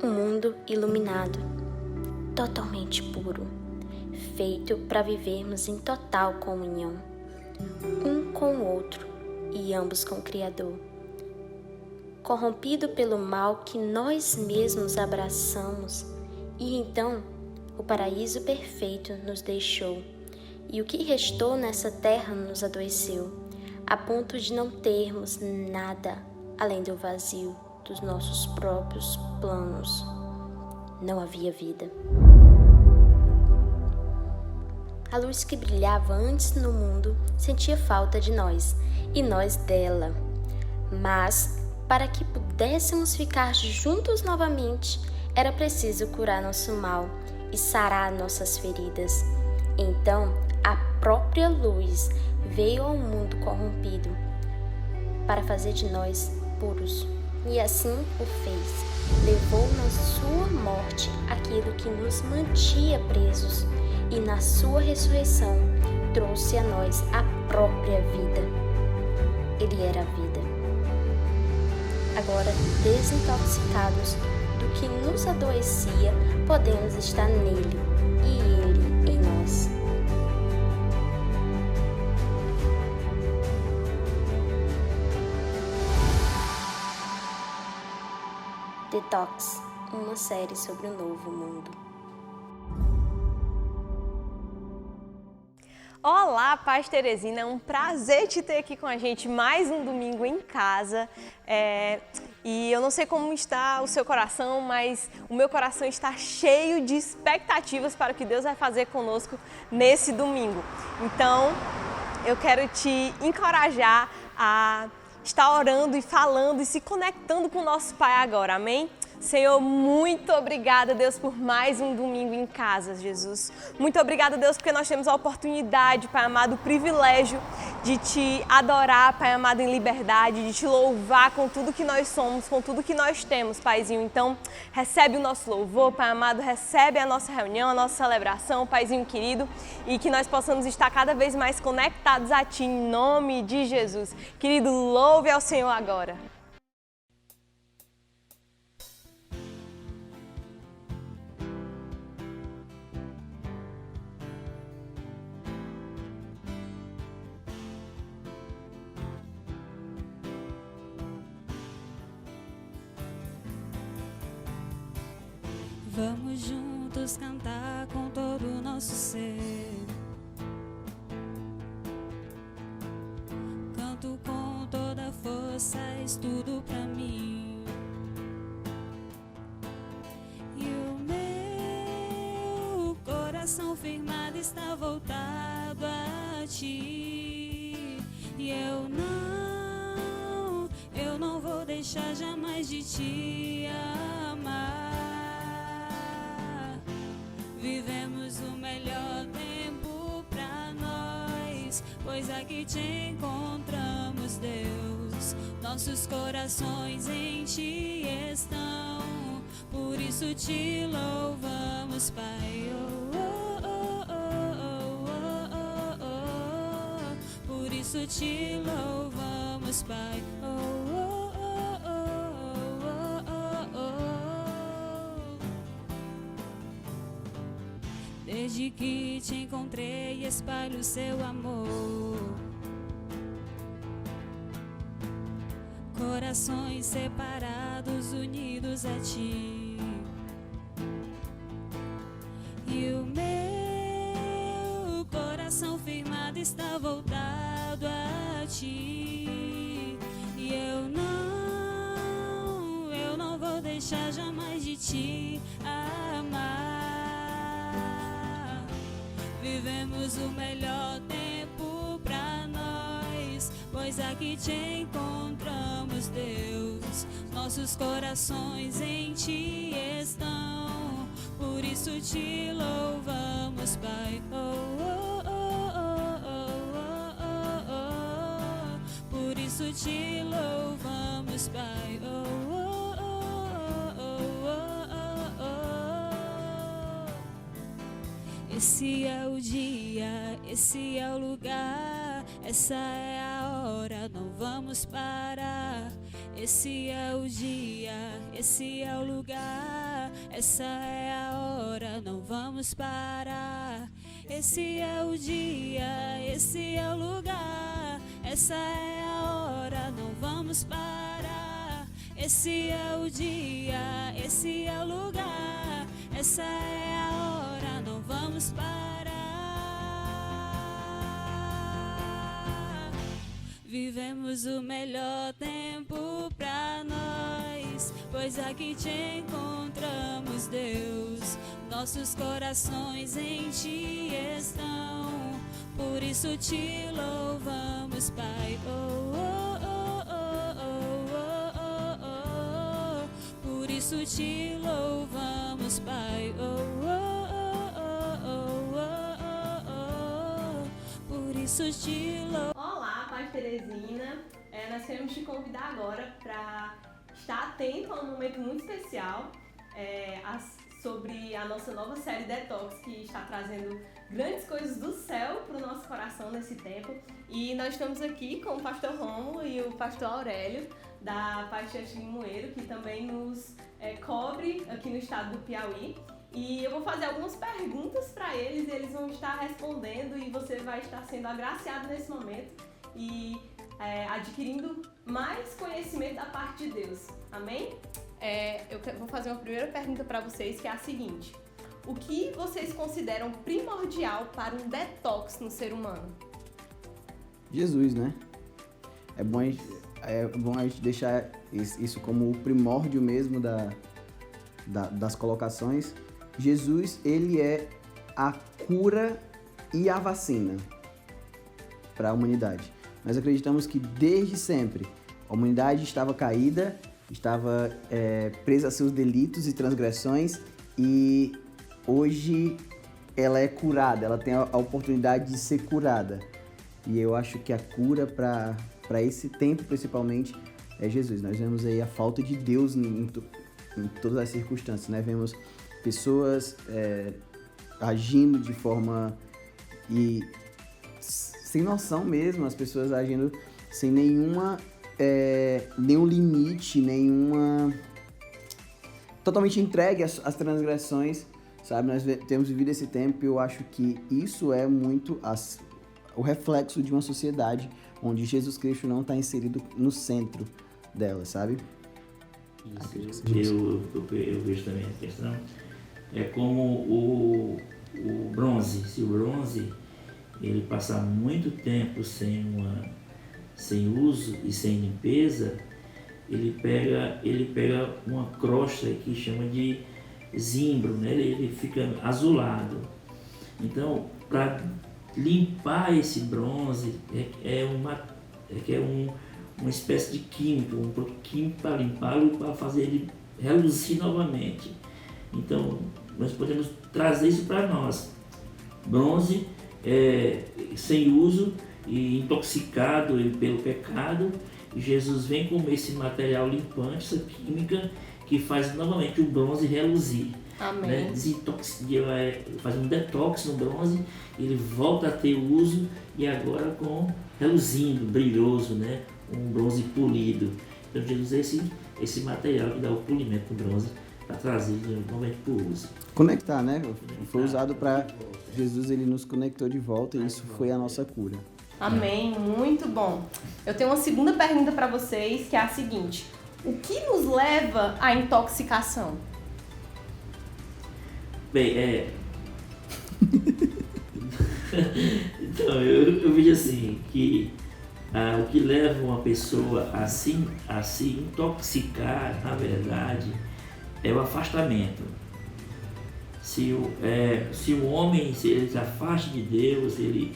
Um mundo iluminado, totalmente puro, feito para vivermos em total comunhão, um com o outro e ambos com o Criador. Corrompido pelo mal que nós mesmos abraçamos, e então o paraíso perfeito nos deixou, e o que restou nessa terra nos adoeceu, a ponto de não termos nada além do vazio dos nossos próprios planos. Não havia vida. A luz que brilhava antes no mundo sentia falta de nós e nós dela. Mas, para que pudéssemos ficar juntos novamente, era preciso curar nosso mal e sarar nossas feridas. Então, a própria luz veio ao mundo corrompido para fazer de nós puros. E assim o fez. Levou na sua morte aquilo que nos mantinha presos, e na sua ressurreição trouxe a nós a própria vida. Ele era a vida. Agora, desintoxicados do que nos adoecia, podemos estar nele e ele em nós. Detox, uma série sobre o novo mundo. Olá, Paz Teresina, é um prazer te ter aqui com a gente mais um domingo em casa. E eu não sei como está o seu coração, mas o meu coração está cheio de expectativas para o que Deus vai fazer conosco nesse domingo. Então, eu quero te encorajar a estar orando e falando e se conectando com o nosso Pai agora, amém? Senhor, muito obrigada, Deus, por mais um domingo em casa, Jesus. Muito obrigada, Deus, porque nós temos a oportunidade, Pai amado, o privilégio de Te adorar, Pai amado, em liberdade, de Te louvar com tudo que nós somos, com tudo que nós temos, Paizinho. Então, recebe o nosso louvor, Pai amado, recebe a nossa reunião, a nossa celebração, Paizinho querido, e que nós possamos estar cada vez mais conectados a Ti, em nome de Jesus. Querido, louve ao Senhor agora. Vamos juntos cantar com todo o nosso ser. Canto com toda a força, és tudo pra mim. E o meu coração firmado está voltado a Ti. E eu não vou deixar jamais de Te amar. Vivemos o melhor tempo pra nós, pois aqui Te encontramos, Deus. Nossos corações em Ti estão, por isso Te louvamos, Pai. Por isso Te louvamos, Pai. Desde que Te encontrei, espalho o Seu amor. Corações separados, unidos a Ti. E o meu coração firmado está voltado a Ti. E eu não vou deixar jamais de Te amar. Vivemos o melhor tempo pra nós, pois aqui Te encontramos, Deus. Nossos corações em Ti estão, por isso Te louvamos, Pai. Por isso Te louvamos, Pai. Esse é o dia, esse é o lugar, essa é a hora, não vamos parar. Esse é o dia, esse é o lugar, essa é a hora, não vamos parar. Esse é o dia, esse é o lugar, essa é a hora, não vamos parar. Esse é o dia, esse é o lugar, essa é a hora, não vamos parar. Vivemos o melhor tempo pra nós, pois aqui Te encontramos, Deus. Nossos corações em Ti estão, por isso Te louvamos, Pai. Por isso Te louvamos, Pai. Por isso Te louvamos. Olá, Paz Teresina. Nós queremos te convidar agora para estar atento a um momento muito especial sobre a nossa nova série Detox, que está trazendo grandes coisas do céu para o nosso coração nesse tempo. E nós estamos aqui com o pastor Rômulo e o pastor Aurélio, da Paz Church Limoeiro, que também nos cobre aqui no estado do Piauí. E eu vou fazer algumas perguntas para eles e eles vão estar respondendo e você vai estar sendo agraciado nesse momento e adquirindo mais conhecimento da parte de Deus. Amém? vou fazer uma primeira pergunta para vocês, que é a seguinte. O que vocês consideram primordial para um detox no ser humano? Jesus, né? É bom a gente deixar isso como o primórdio mesmo das colocações. Jesus, ele é a cura e a vacina para a humanidade. Nós acreditamos que desde sempre a humanidade estava caída, estava presa a seus delitos e transgressões, e hoje ela é curada, ela tem a oportunidade de ser curada. E eu acho que a cura para esse tempo, principalmente, é Jesus. Nós vemos aí a falta de Deus em todas as circunstâncias, né? Vemos pessoas agindo de forma sem noção mesmo, as pessoas agindo sem nenhum limite, totalmente entregue às transgressões, sabe? Nós temos vivido esse tempo e eu acho que isso é muito o reflexo de uma sociedade onde Jesus Cristo não está inserido no centro dela, sabe? Eu vejo também a questão, é como o bronze. Se o bronze ele passar muito tempo sem uso e sem limpeza, ele pega uma crosta que chama de zimbro, né? Ele fica azulado. Então, para limpar esse bronze é uma espécie de químico, um produto químico para limpá-lo, para fazer ele reluzir novamente. Então, nós podemos trazer isso para nós. Bronze sem uso e intoxicado pelo pecado, e Jesus vem com esse material limpante, essa química que faz novamente o bronze reluzir. Amém. Né? Faz um detox no bronze, ele volta a ter uso e agora reluzindo, brilhoso, né? Um bronze polido. Então Jesus é esse material que dá o polimento do bronze para trazer novamente para o uso. Conectar, né? Foi usado para Jesus, ele nos conectou de volta e isso foi a nossa cura. Amém, muito bom. Eu tenho uma segunda pergunta para vocês, que é a seguinte: o que nos leva à intoxicação? Bem, então, eu vejo assim, que o que leva uma pessoa a se intoxicar, na verdade, é o afastamento. Se o homem ele se afasta de Deus, ele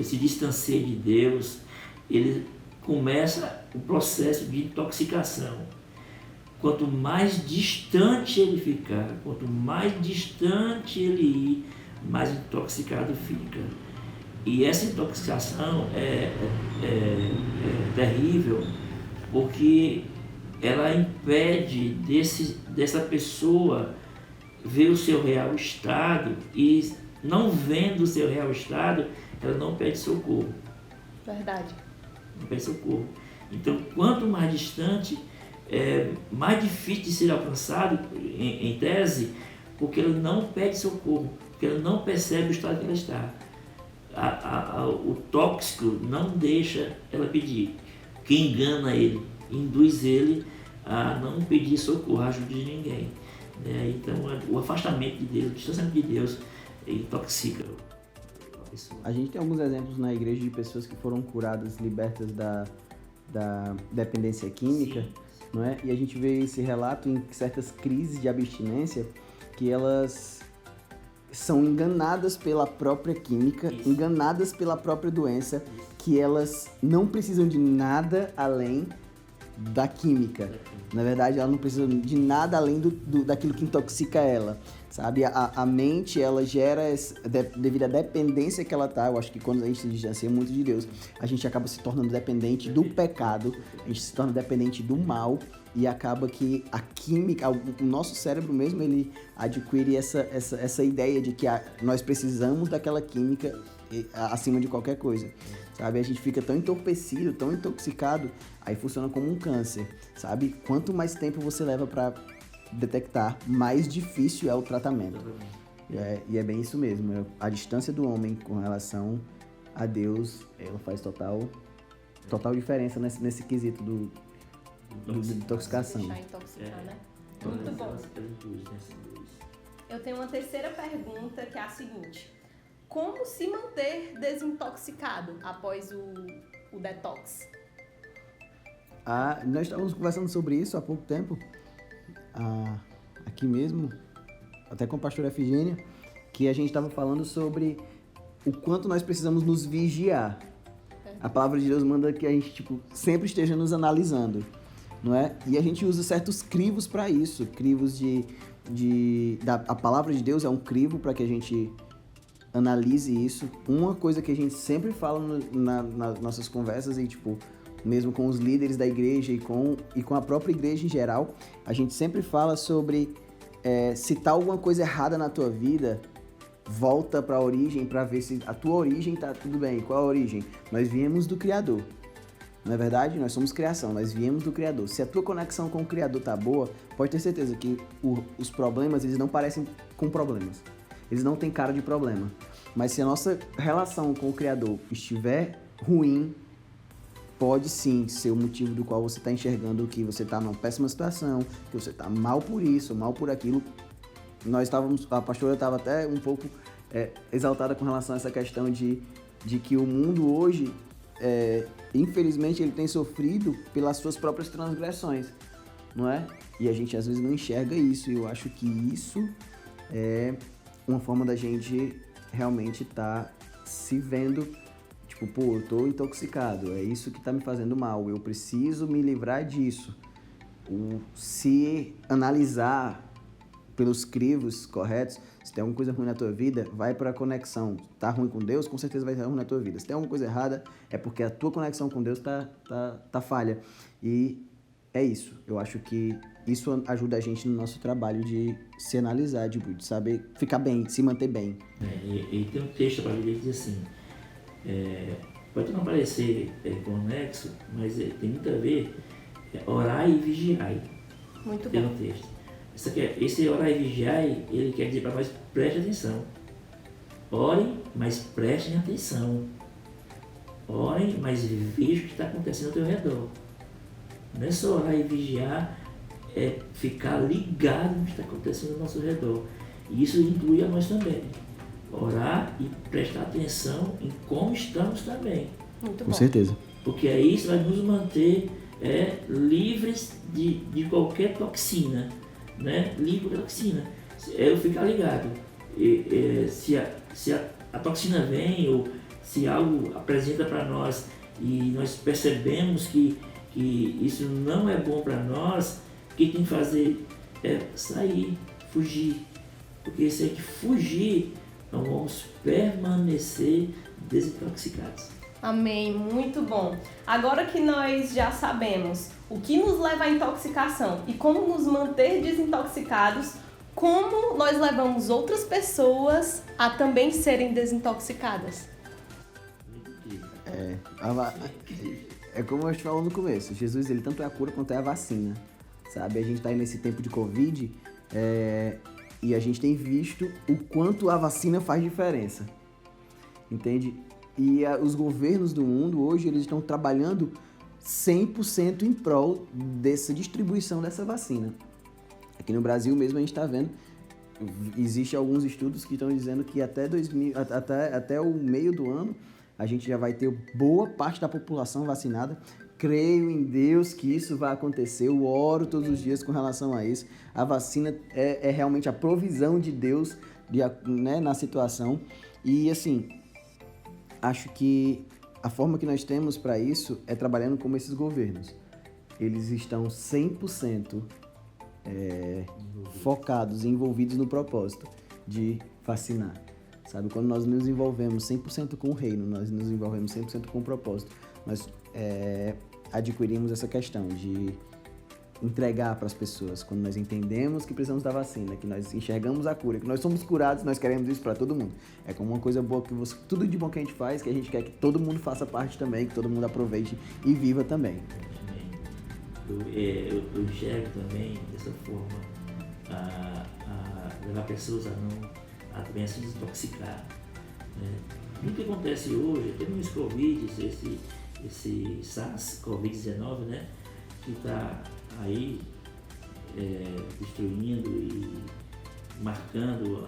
se distancia de Deus, ele começa o processo de intoxicação. Quanto mais distante ele ficar, quanto mais distante ele ir, mais intoxicado fica. E essa intoxicação é terrível, porque ela impede dessa pessoa ver o seu real estado, e não vendo o seu real estado, ela não pede socorro. Verdade. Não pede socorro. Então, quanto mais distante, mais difícil de ser alcançado, em tese, porque ela não pede socorro, porque ela não percebe o estado que ela está. O tóxico não deixa ela pedir, que engana ele, induz ele a não pedir socorro, a ajuda de ninguém. Então, o afastamento de Deus, o distanciamento de Deus, intoxica a pessoa. A gente tem alguns exemplos na igreja de pessoas que foram curadas, libertas da dependência química. Sim. Não é? E a gente vê esse relato em certas crises de abstinência, que elas são enganadas pela própria química, Isso. enganadas pela própria doença, que elas não precisam de nada além da química. Na verdade, ela não precisa de nada além daquilo que intoxica ela, sabe? A mente, ela gera, devido à dependência que ela tá, eu acho que quando a gente se distancia muito de Deus, a gente acaba se tornando dependente do pecado, a gente se torna dependente do mal, e acaba que a química, o nosso cérebro mesmo, ele adquire essa ideia de que nós precisamos daquela química acima de qualquer coisa, sabe? A gente fica tão entorpecido, tão intoxicado, aí funciona como um câncer, sabe? Quanto mais tempo você leva para detectar, mais difícil é o tratamento. E é bem isso mesmo, a distância do homem com relação a Deus, ela faz total diferença nesse quesito de intoxicação. Deixar intoxicar, né? Muito bom. Elas incluem nessas duas. Eu tenho uma terceira pergunta, que é a seguinte. Como se manter desintoxicado após o detox? Nós estávamos conversando sobre isso há pouco tempo, aqui mesmo, até com a pastora Efigênia, que a gente estava falando sobre o quanto nós precisamos nos vigiar. A palavra de Deus manda que a gente sempre esteja nos analisando, não é? E a gente usa certos crivos para isso, crivos a palavra de Deus é um crivo para que a gente analise isso. Uma coisa que a gente sempre fala nas nossas conversas e mesmo com os líderes da igreja e com a própria igreja em geral, a gente sempre fala sobre se tá alguma coisa errada na tua vida, volta para a origem para ver se a tua origem tá tudo bem. Qual a origem? Nós viemos do Criador. Não é verdade? Nós somos criação, nós viemos do Criador. Se a tua conexão com o Criador tá boa, pode ter certeza que os problemas, eles não parecem com problemas. Eles não têm cara de problema. Mas se a nossa relação com o Criador estiver ruim, pode sim ser o motivo do qual você está enxergando que você está numa péssima situação, que você está mal por isso, mal por aquilo. A pastora estava até um pouco exaltada com relação a essa questão de que o mundo hoje, infelizmente, ele tem sofrido pelas suas próprias transgressões, não é? E a gente às vezes não enxerga isso, e eu acho que isso é uma forma da gente realmente estar se vendo, eu tô intoxicado, é isso que tá me fazendo mal, eu preciso me livrar disso. Se analisar pelos crivos corretos, se tem alguma coisa ruim na tua vida, vai para a conexão. Tá ruim com Deus, com certeza vai estar ruim na tua vida. Se tem alguma coisa errada, é porque a tua conexão com Deus tá falha. E é isso. Eu acho que isso ajuda a gente no nosso trabalho de se analisar, de saber ficar bem, se manter bem. E tem um texto para ler que diz assim, pode não parecer conexo, mas tem muito a ver, orar e vigiar. Muito tem bom. Um texto. Esse orar e vigiar, ele quer dizer para nós, preste atenção. Orem, mas prestem atenção. Orem, mas vejam o que está acontecendo ao teu redor. Não é só orar e vigiar, é ficar ligado no que está acontecendo ao nosso redor. E isso inclui a nós também. Orar e prestar atenção em como estamos também. Muito bom. Com certeza. Porque aí isso vai nos manter livres de qualquer toxina. Né? Livre da toxina. Eu ficar ligado. Se a toxina vem ou se algo apresenta para nós e nós percebemos que isso não é bom para nós, o que tem que fazer é sair, fugir. Porque se a gente fugir, nós vamos permanecer desintoxicados. Amém, muito bom. Agora que nós já sabemos o que nos leva à intoxicação e como nos manter desintoxicados, como nós levamos outras pessoas a também serem desintoxicadas? É como eu te falei no começo, Jesus, ele tanto é a cura quanto é a vacina, sabe? A gente tá aí nesse tempo de Covid e a gente tem visto o quanto a vacina faz diferença, entende? E os governos do mundo hoje, eles estão trabalhando 100% em prol dessa distribuição dessa vacina. Aqui no Brasil mesmo a gente está vendo, existem alguns estudos que estão dizendo que até o meio do ano a gente já vai ter boa parte da população vacinada. Creio em Deus que isso vai acontecer, eu oro todos os dias com relação a isso. A vacina é realmente a provisão de Deus na situação. E assim, acho que a forma que nós temos para isso é trabalhando como esses governos. Eles estão 100% focados e envolvidos no propósito de vacinar. Sabe, quando nós nos envolvemos 100% com o reino, nós nos envolvemos 100% com o propósito, nós adquirimos essa questão de entregar para as pessoas. Quando nós entendemos que precisamos da vacina, que nós enxergamos a cura, que nós somos curados, nós queremos isso para todo mundo. É como uma coisa boa tudo de bom que a gente faz, que a gente quer que todo mundo faça parte também, que todo mundo aproveite e viva também. Eu enxergo também dessa forma a levar pessoas a também a se desintoxicar. Né? O que acontece hoje, temos Covid, esse SARS-CoV-19, né? Que está aí destruindo e marcando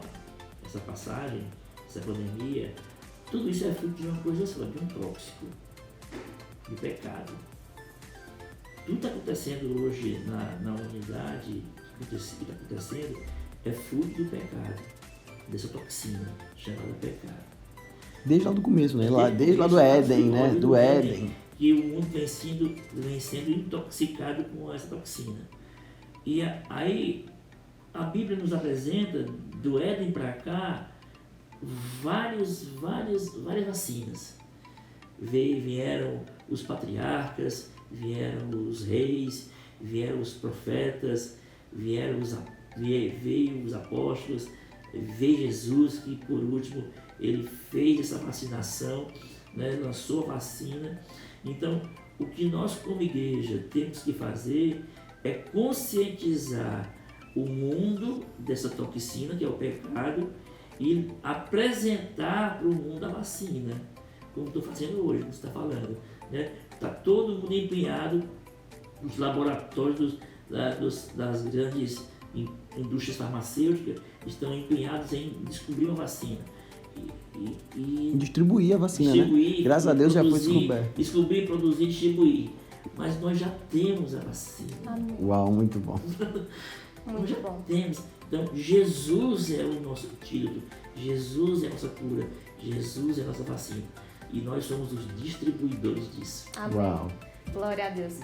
essa passagem, essa pandemia, tudo isso é fruto de uma coisa só, de um tóxico, de pecado. Tudo que está acontecendo hoje na humanidade, o que está acontecendo, é fruto do pecado, dessa toxina chamada pecado. Desde lá do começo, né? Desde lá do Éden, né? Do Éden. Que o mundo vem sendo intoxicado com essa toxina. E aí a Bíblia nos apresenta, do Éden para cá, várias vacinas. Vieram os patriarcas, vieram os reis, vieram os profetas, veio os apóstolos, veio Jesus, que por último ele fez essa vacinação, né, lançou a vacina. Então, o que nós como igreja temos que fazer é conscientizar o mundo dessa toxina, que é o pecado, e apresentar para o mundo a vacina, como estou fazendo hoje, como você está falando. Está todo mundo empenhado, os laboratórios das grandes indústrias farmacêuticas estão empenhados em descobrir uma vacina. E distribuir a vacina, né? Graças a Deus já foi descoberto. Descobrir, produzir, distribuir. Mas nós já temos a vacina. Amém. Uau, muito bom. Nós já temos. Então, Jesus é o nosso antídoto, Jesus é a nossa cura, Jesus é a nossa vacina. E nós somos os distribuidores disso. Amém. Uau. Glória a Deus.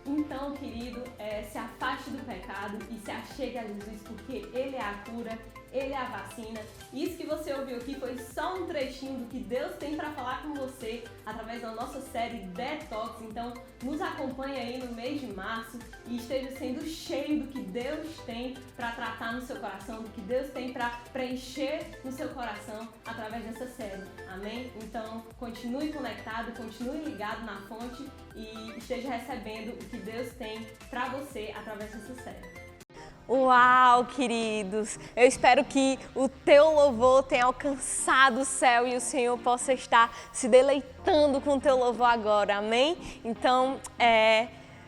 Então, querido, se afaste do pecado e se achegue a Jesus, porque Ele é a cura, Ele é a vacina. Isso que você ouviu aqui foi só um trechinho do que Deus tem para falar com você através da nossa série Detox. Então, nos acompanhe aí no mês de março e esteja sendo cheio do que Deus tem para tratar no seu coração, do que Deus tem para preencher no seu coração através dessa série. Amém? Então, continue conectado, continue ligado na fonte e esteja recebendo o que Deus tem para você através dessa série. Uau, queridos! Eu espero que o teu louvor tenha alcançado o céu e o Senhor possa estar se deleitando com o teu louvor agora, amém? Então,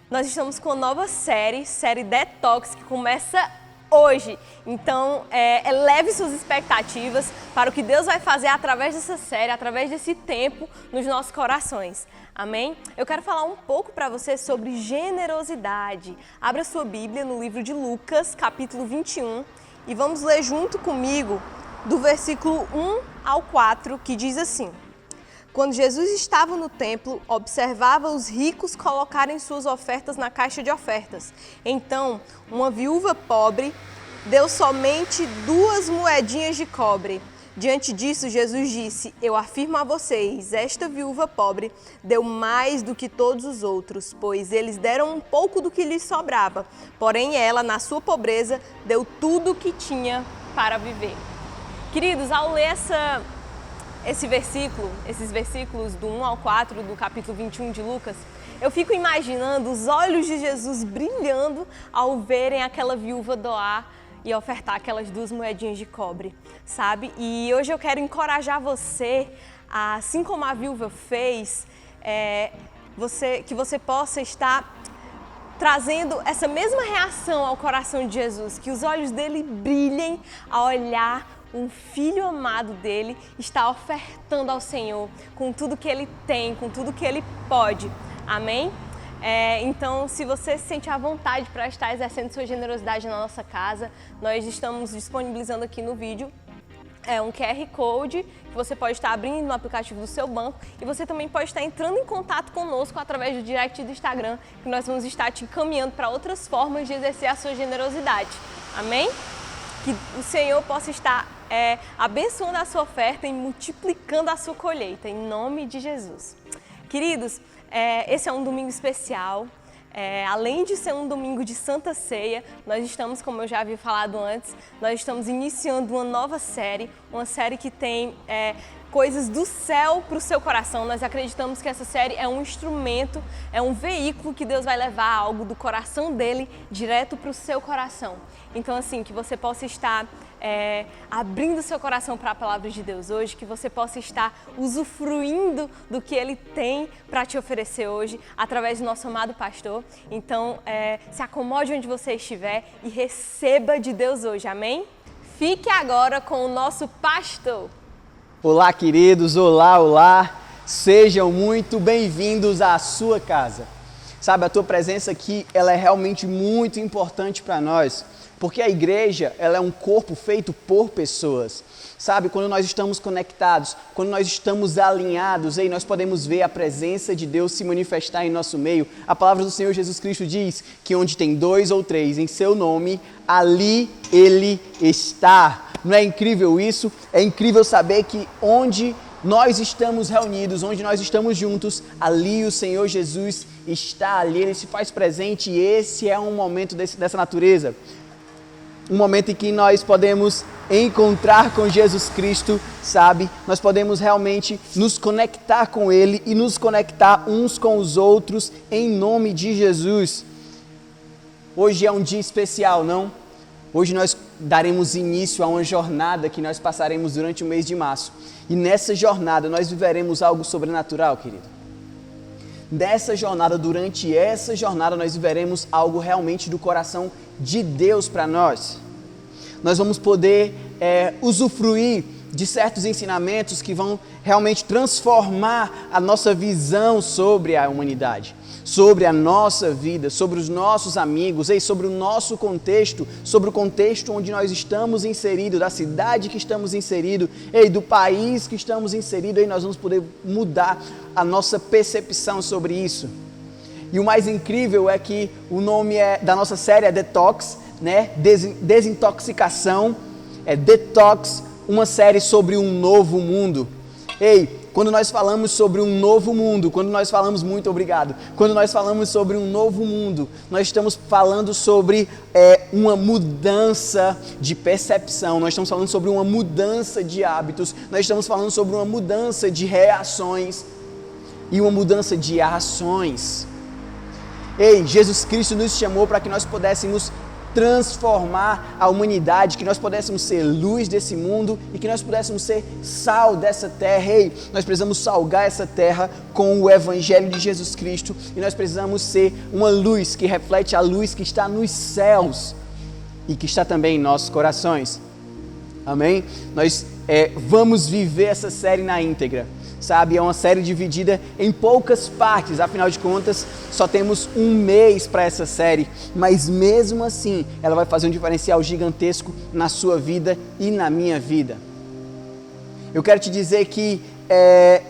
nós estamos com uma nova série Detox, que começa hoje. Então, eleve suas expectativas para o que Deus vai fazer através dessa série, através desse tempo nos nossos corações. Amém? Eu quero falar um pouco para você sobre generosidade. Abra sua Bíblia no livro de Lucas, capítulo 21, e vamos ler junto comigo do versículo 1 ao 4, que diz assim: Quando Jesus estava no templo, observava os ricos colocarem suas ofertas na caixa de ofertas. Então, uma viúva pobre deu somente 2 moedinhas de cobre. Diante disso, Jesus disse: Eu afirmo a vocês, esta viúva pobre deu mais do que todos os outros, pois eles deram um pouco do que lhes sobrava. Porém, ela, na sua pobreza, deu tudo o que tinha para viver. Queridos, ao ler esses versículos do 1 ao 4 do capítulo 21 de Lucas, eu fico imaginando os olhos de Jesus brilhando ao verem aquela viúva doar e ofertar aquelas 2 moedinhas de cobre, sabe? E hoje eu quero encorajar você, assim como a viúva fez, que você possa estar trazendo essa mesma reação ao coração de Jesus, que os olhos dele brilhem ao olhar um filho amado dele está ofertando ao Senhor com tudo que ele tem, com tudo que ele pode. Amém? Então, se você se sente à vontade para estar exercendo sua generosidade na nossa casa, nós estamos disponibilizando aqui no vídeo um QR Code que você pode estar abrindo no aplicativo do seu banco e você também pode estar entrando em contato conosco através do direct do Instagram, que nós vamos estar te encaminhando para outras formas de exercer a sua generosidade. Amém? Que o Senhor possa estar abençoando a sua oferta e multiplicando a sua colheita, em nome de Jesus. Queridos, esse é um domingo especial. Além de ser um domingo de Santa Ceia, nós estamos, como eu já havia falado antes, nós estamos iniciando uma nova série, uma série que tem coisas do céu para o seu coração. Nós acreditamos que essa série é um instrumento, é um veículo que Deus vai levar algo do coração dele direto para o seu coração. Então, assim, que você possa estar abrindo seu coração para a palavra de Deus hoje, que você possa estar usufruindo do que Ele tem para te oferecer hoje, através do nosso amado pastor. Então, se acomode onde você estiver e receba de Deus hoje, amém? Fique agora com o nosso pastor. Olá, queridos, olá, sejam muito bem-vindos à sua casa. Sabe, a tua presença aqui, ela é realmente muito importante para nós, porque a igreja, ela é um corpo feito por pessoas. Sabe, quando nós estamos conectados, quando nós estamos alinhados, nós podemos ver a presença de Deus se manifestar em nosso meio. A palavra do Senhor Jesus Cristo diz que onde tem 2 ou 3 em seu nome, ali Ele está. Não é incrível isso? É incrível saber que onde nós estamos reunidos, onde nós estamos juntos, ali o Senhor Jesus está, ali Ele se faz presente, e esse é um momento dessa natureza. Um momento em que nós podemos encontrar com Jesus Cristo, sabe? Nós podemos realmente nos conectar com Ele e nos conectar uns com os outros em nome de Jesus. Hoje é um dia especial, não? Hoje nós daremos início a uma jornada que nós passaremos durante o mês de março. E nessa jornada nós viveremos algo sobrenatural, querido. Durante essa jornada nós viveremos algo realmente do coração de Deus para nós. Nós vamos poder usufruir de certos ensinamentos que vão realmente transformar a nossa visão sobre a humanidade, sobre a nossa vida, sobre os nossos amigos, sobre o nosso contexto, sobre o contexto onde nós estamos inseridos, da cidade que estamos inseridos, do país que estamos inseridos, nós vamos poder mudar a nossa percepção sobre isso. E o mais incrível é que o nome da nossa série é Detox, né? Desintoxicação, Detox, uma série sobre um novo mundo. Quando nós falamos sobre um novo mundo, quando nós falamos sobre um novo mundo, nós estamos falando sobre uma mudança de percepção, nós estamos falando sobre uma mudança de hábitos, nós estamos falando sobre uma mudança de reações e uma mudança de ações. Jesus Cristo nos chamou para que nós pudéssemos transformar a humanidade, que nós pudéssemos ser luz desse mundo e que nós pudéssemos ser sal dessa terra. Nós precisamos salgar essa terra com o Evangelho de Jesus Cristo e nós precisamos ser uma luz que reflete a luz que está nos céus e que está também em nossos corações. Amém? Nós vamos viver essa série na íntegra. Sabe, é uma série dividida em poucas partes, afinal de contas, só temos um mês para essa série, mas mesmo assim, ela vai fazer um diferencial gigantesco na sua vida e na minha vida. Eu quero te dizer que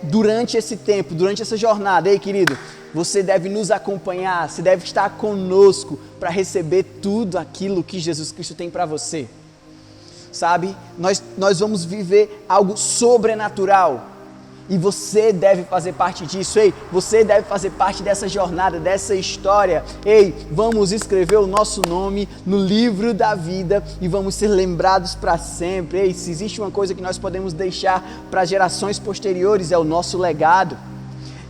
durante esse tempo, durante essa jornada, querido, você deve nos acompanhar, você deve estar conosco para receber tudo aquilo que Jesus Cristo tem para você. Sabe, nós vamos viver algo sobrenatural. E você deve fazer parte disso, você deve fazer parte dessa jornada, dessa história. Vamos escrever o nosso nome no livro da vida e vamos ser lembrados para sempre. Se existe uma coisa que nós podemos deixar para gerações posteriores, é o nosso legado.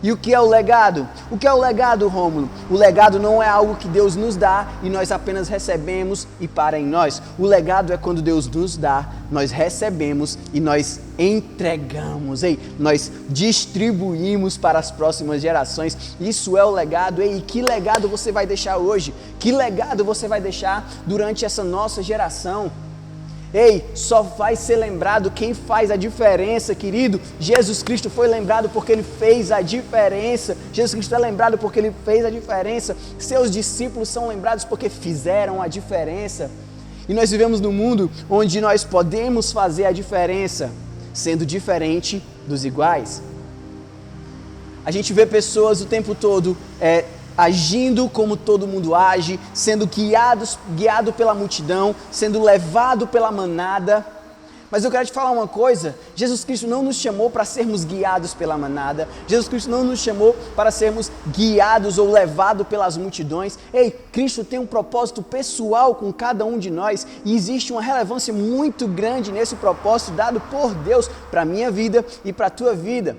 E o que é o legado? O que é o legado, Rômulo? O legado não é algo que Deus nos dá e nós apenas recebemos e para em nós. O legado é quando Deus nos dá, nós recebemos e nós entregamos, nós distribuímos para as próximas gerações. Isso é o legado. E que legado você vai deixar hoje? Que legado você vai deixar durante essa nossa geração? Só vai ser lembrado quem faz a diferença, querido. Jesus Cristo foi lembrado porque Ele fez a diferença. Jesus Cristo é lembrado porque Ele fez a diferença. Seus discípulos são lembrados porque fizeram a diferença. E nós vivemos num mundo onde nós podemos fazer a diferença, sendo diferente dos iguais. A gente vê pessoas o tempo todo agindo como todo mundo age, sendo guiado pela multidão, sendo levado pela manada. Mas eu quero te falar uma coisa, Jesus Cristo não nos chamou para sermos guiados pela manada, Jesus Cristo não nos chamou para sermos guiados ou levados pelas multidões. Cristo tem um propósito pessoal com cada um de nós e existe uma relevância muito grande nesse propósito dado por Deus para a minha vida e para a tua vida.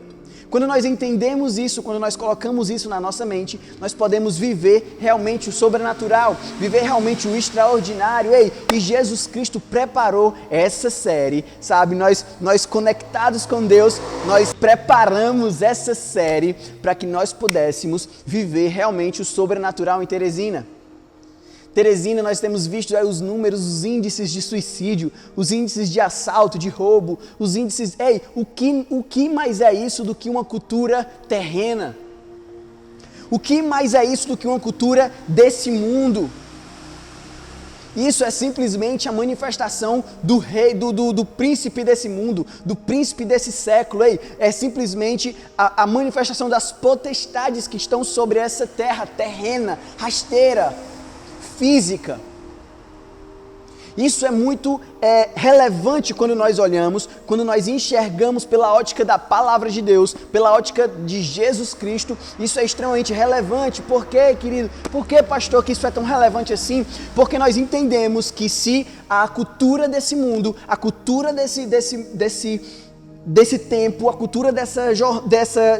Quando nós entendemos isso, quando nós colocamos isso na nossa mente, nós podemos viver realmente o sobrenatural, viver realmente o extraordinário. E Jesus Cristo preparou essa série, sabe? Nós conectados com Deus, nós preparamos essa série para que nós pudéssemos viver realmente o sobrenatural em Teresina. Teresina, nós temos visto os números, os índices de suicídio, os índices de assalto, de roubo, os índices... o que mais é isso do que uma cultura terrena? O que mais é isso do que uma cultura desse mundo? Isso é simplesmente a manifestação do rei, do príncipe desse mundo, do príncipe desse século. É simplesmente a manifestação das potestades que estão sobre essa terra terrena, rasteira, física. Isso é muito relevante quando nós olhamos, quando nós enxergamos pela ótica da palavra de Deus, pela ótica de Jesus Cristo. Isso é extremamente relevante. Por quê, querido? Por que, pastor, que isso é tão relevante assim? Porque nós entendemos que se a cultura desse mundo, a cultura desse tempo, a cultura dessa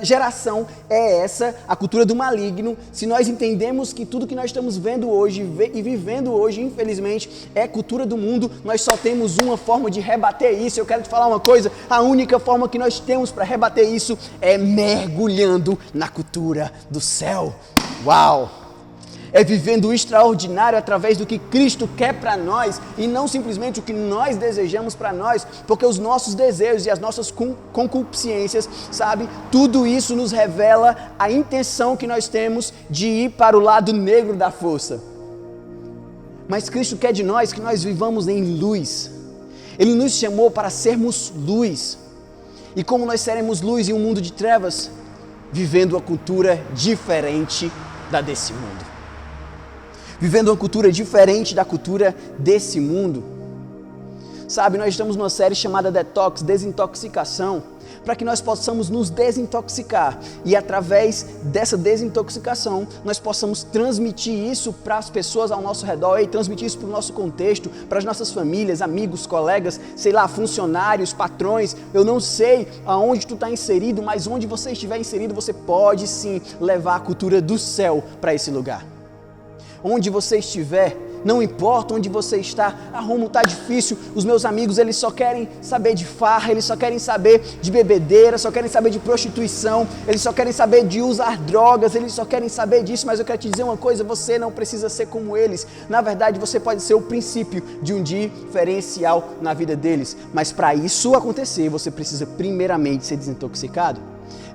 geração é essa, a cultura do maligno. Se nós entendemos que tudo que nós estamos vendo hoje e vivendo hoje, infelizmente, é cultura do mundo, nós só temos uma forma de rebater isso. Eu quero te falar uma coisa, a única forma que nós temos para rebater isso é mergulhando na cultura do céu. Uau! É vivendo o extraordinário através do que Cristo quer para nós e não simplesmente o que nós desejamos para nós, porque os nossos desejos e as nossas concupiscências, sabe, tudo isso nos revela a intenção que nós temos de ir para o lado negro da força. Mas Cristo quer de nós que nós vivamos em luz. Ele nos chamou para sermos luz. E como nós seremos luz em um mundo de trevas? Vivendo uma cultura diferente da desse mundo. Vivendo uma cultura diferente da cultura desse mundo. Sabe, nós estamos numa série chamada Detox, Desintoxicação, para que nós possamos nos desintoxicar e através dessa desintoxicação nós possamos transmitir isso para as pessoas ao nosso redor, transmitir isso para o nosso contexto, para as nossas famílias, amigos, colegas, sei lá, funcionários, patrões. Eu não sei aonde tu está inserido, mas onde você estiver inserido, você pode sim levar a cultura do céu para esse lugar. Onde você estiver, não importa onde você está, Romulo, está difícil, os meus amigos, eles só querem saber de farra, eles só querem saber de bebedeira, só querem saber de prostituição, eles só querem saber de usar drogas, eles só querem saber disso, mas eu quero te dizer uma coisa, você não precisa ser como eles. Na verdade, você pode ser o princípio de um diferencial na vida deles, mas para isso acontecer, você precisa primeiramente ser desintoxicado.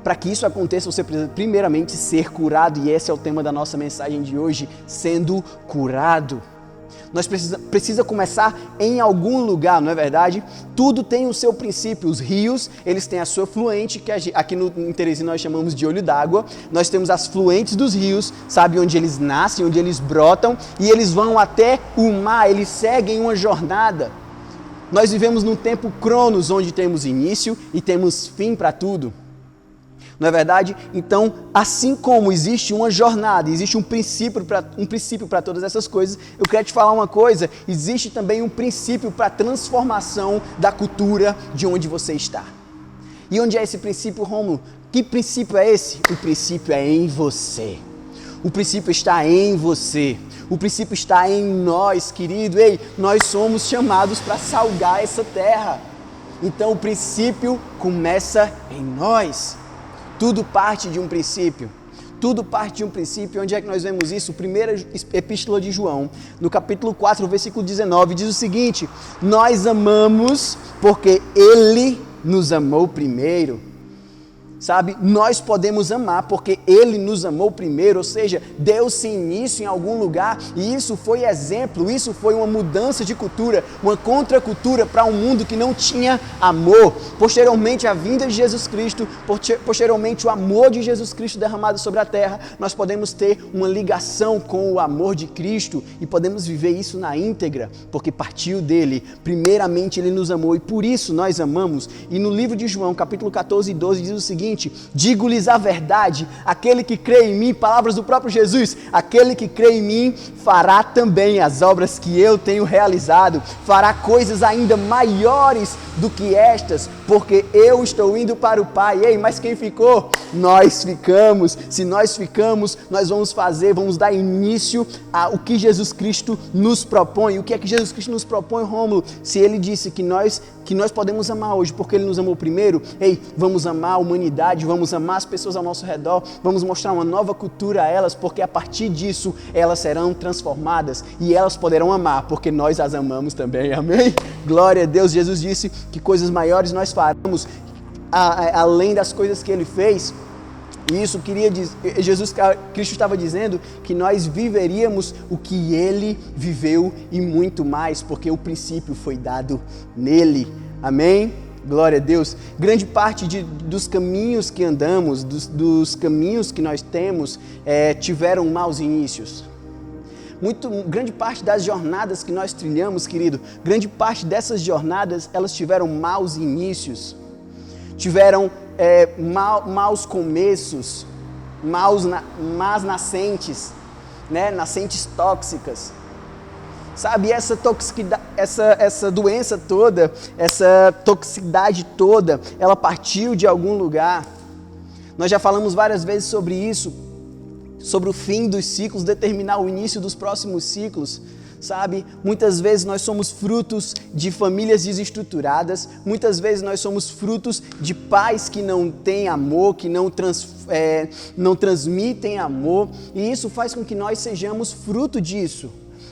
Para que isso aconteça, você precisa primeiramente ser curado, e esse é o tema da nossa mensagem de hoje, sendo curado. Nós precisa começar em algum lugar, não é verdade? Tudo tem o seu princípio. Os rios, eles têm a sua fluente, que aqui em Teresina nós chamamos de olho d'água. Nós temos as fluentes dos rios, sabe, onde eles nascem, onde eles brotam, e eles vão até o mar, eles seguem uma jornada. Nós vivemos num tempo cronos, onde temos início e temos fim para tudo. Não é verdade? Então, assim como existe uma jornada, existe um princípio para todas essas coisas, eu quero te falar uma coisa, existe também um princípio para a transformação da cultura de onde você está. E onde é esse princípio, Romulo? Que princípio é esse? O princípio é em você. O princípio está em você. O princípio está em nós, querido. Nós somos chamados para salgar essa terra. Então, o princípio começa em nós. Tudo parte de um princípio. Tudo parte de um princípio. Onde é que nós vemos isso? Primeira epístola de João, no capítulo 4, versículo 19, diz o seguinte: nós amamos porque Ele nos amou primeiro. Sabe, nós podemos amar porque Ele nos amou primeiro, ou seja, deu-se início em algum lugar, e isso foi exemplo, isso foi uma mudança de cultura, uma contracultura para um mundo que não tinha amor. Posteriormente, a vinda de Jesus Cristo, posteriormente o amor de Jesus Cristo derramado sobre a terra, nós podemos ter uma ligação com o amor de Cristo e podemos viver isso na íntegra, porque partiu dele. Primeiramente Ele nos amou e por isso nós amamos. E no livro de João, capítulo 14 e 12, diz o seguinte: digo-lhes a verdade, aquele que crê em mim, palavras do próprio Jesus, aquele que crê em mim fará também as obras que eu tenho realizado, fará coisas ainda maiores do que estas, porque eu estou indo para o Pai. Ei, mas quem ficou? Nós ficamos. Se nós ficamos, nós vamos dar início ao que Jesus Cristo nos propõe. O que é que Jesus Cristo nos propõe, Rômulo? Se ele disse que nós podemos amar hoje porque ele nos amou primeiro, ei, vamos amar a humanidade, vamos amar as pessoas ao nosso redor, vamos mostrar uma nova cultura a elas, porque a partir disso elas serão transformadas e elas poderão amar, porque nós as amamos também, amém? Glória a Deus. Jesus disse que coisas maiores nós faremos além das coisas que ele fez. E isso queria dizer, Cristo estava dizendo que nós viveríamos o que ele viveu e muito mais, porque o princípio foi dado nele. Amém? Glória a Deus. Grande parte dos caminhos que andamos, dos caminhos que nós temos, tiveram maus inícios. Grande parte das jornadas que nós trilhamos, querido, grande parte dessas jornadas, elas tiveram maus inícios. Tiveram maus começos, más nascentes, né? Nascentes tóxicas. Sabe, essa doença toda, essa toxicidade toda, ela partiu de algum lugar. Nós já falamos várias vezes sobre isso, sobre o fim dos ciclos, determinar o início dos próximos ciclos. Sabe, muitas vezes nós somos frutos de famílias desestruturadas, muitas vezes nós somos frutos de pais que não têm amor, que não transmitem amor, e isso faz com que nós sejamos fruto disso,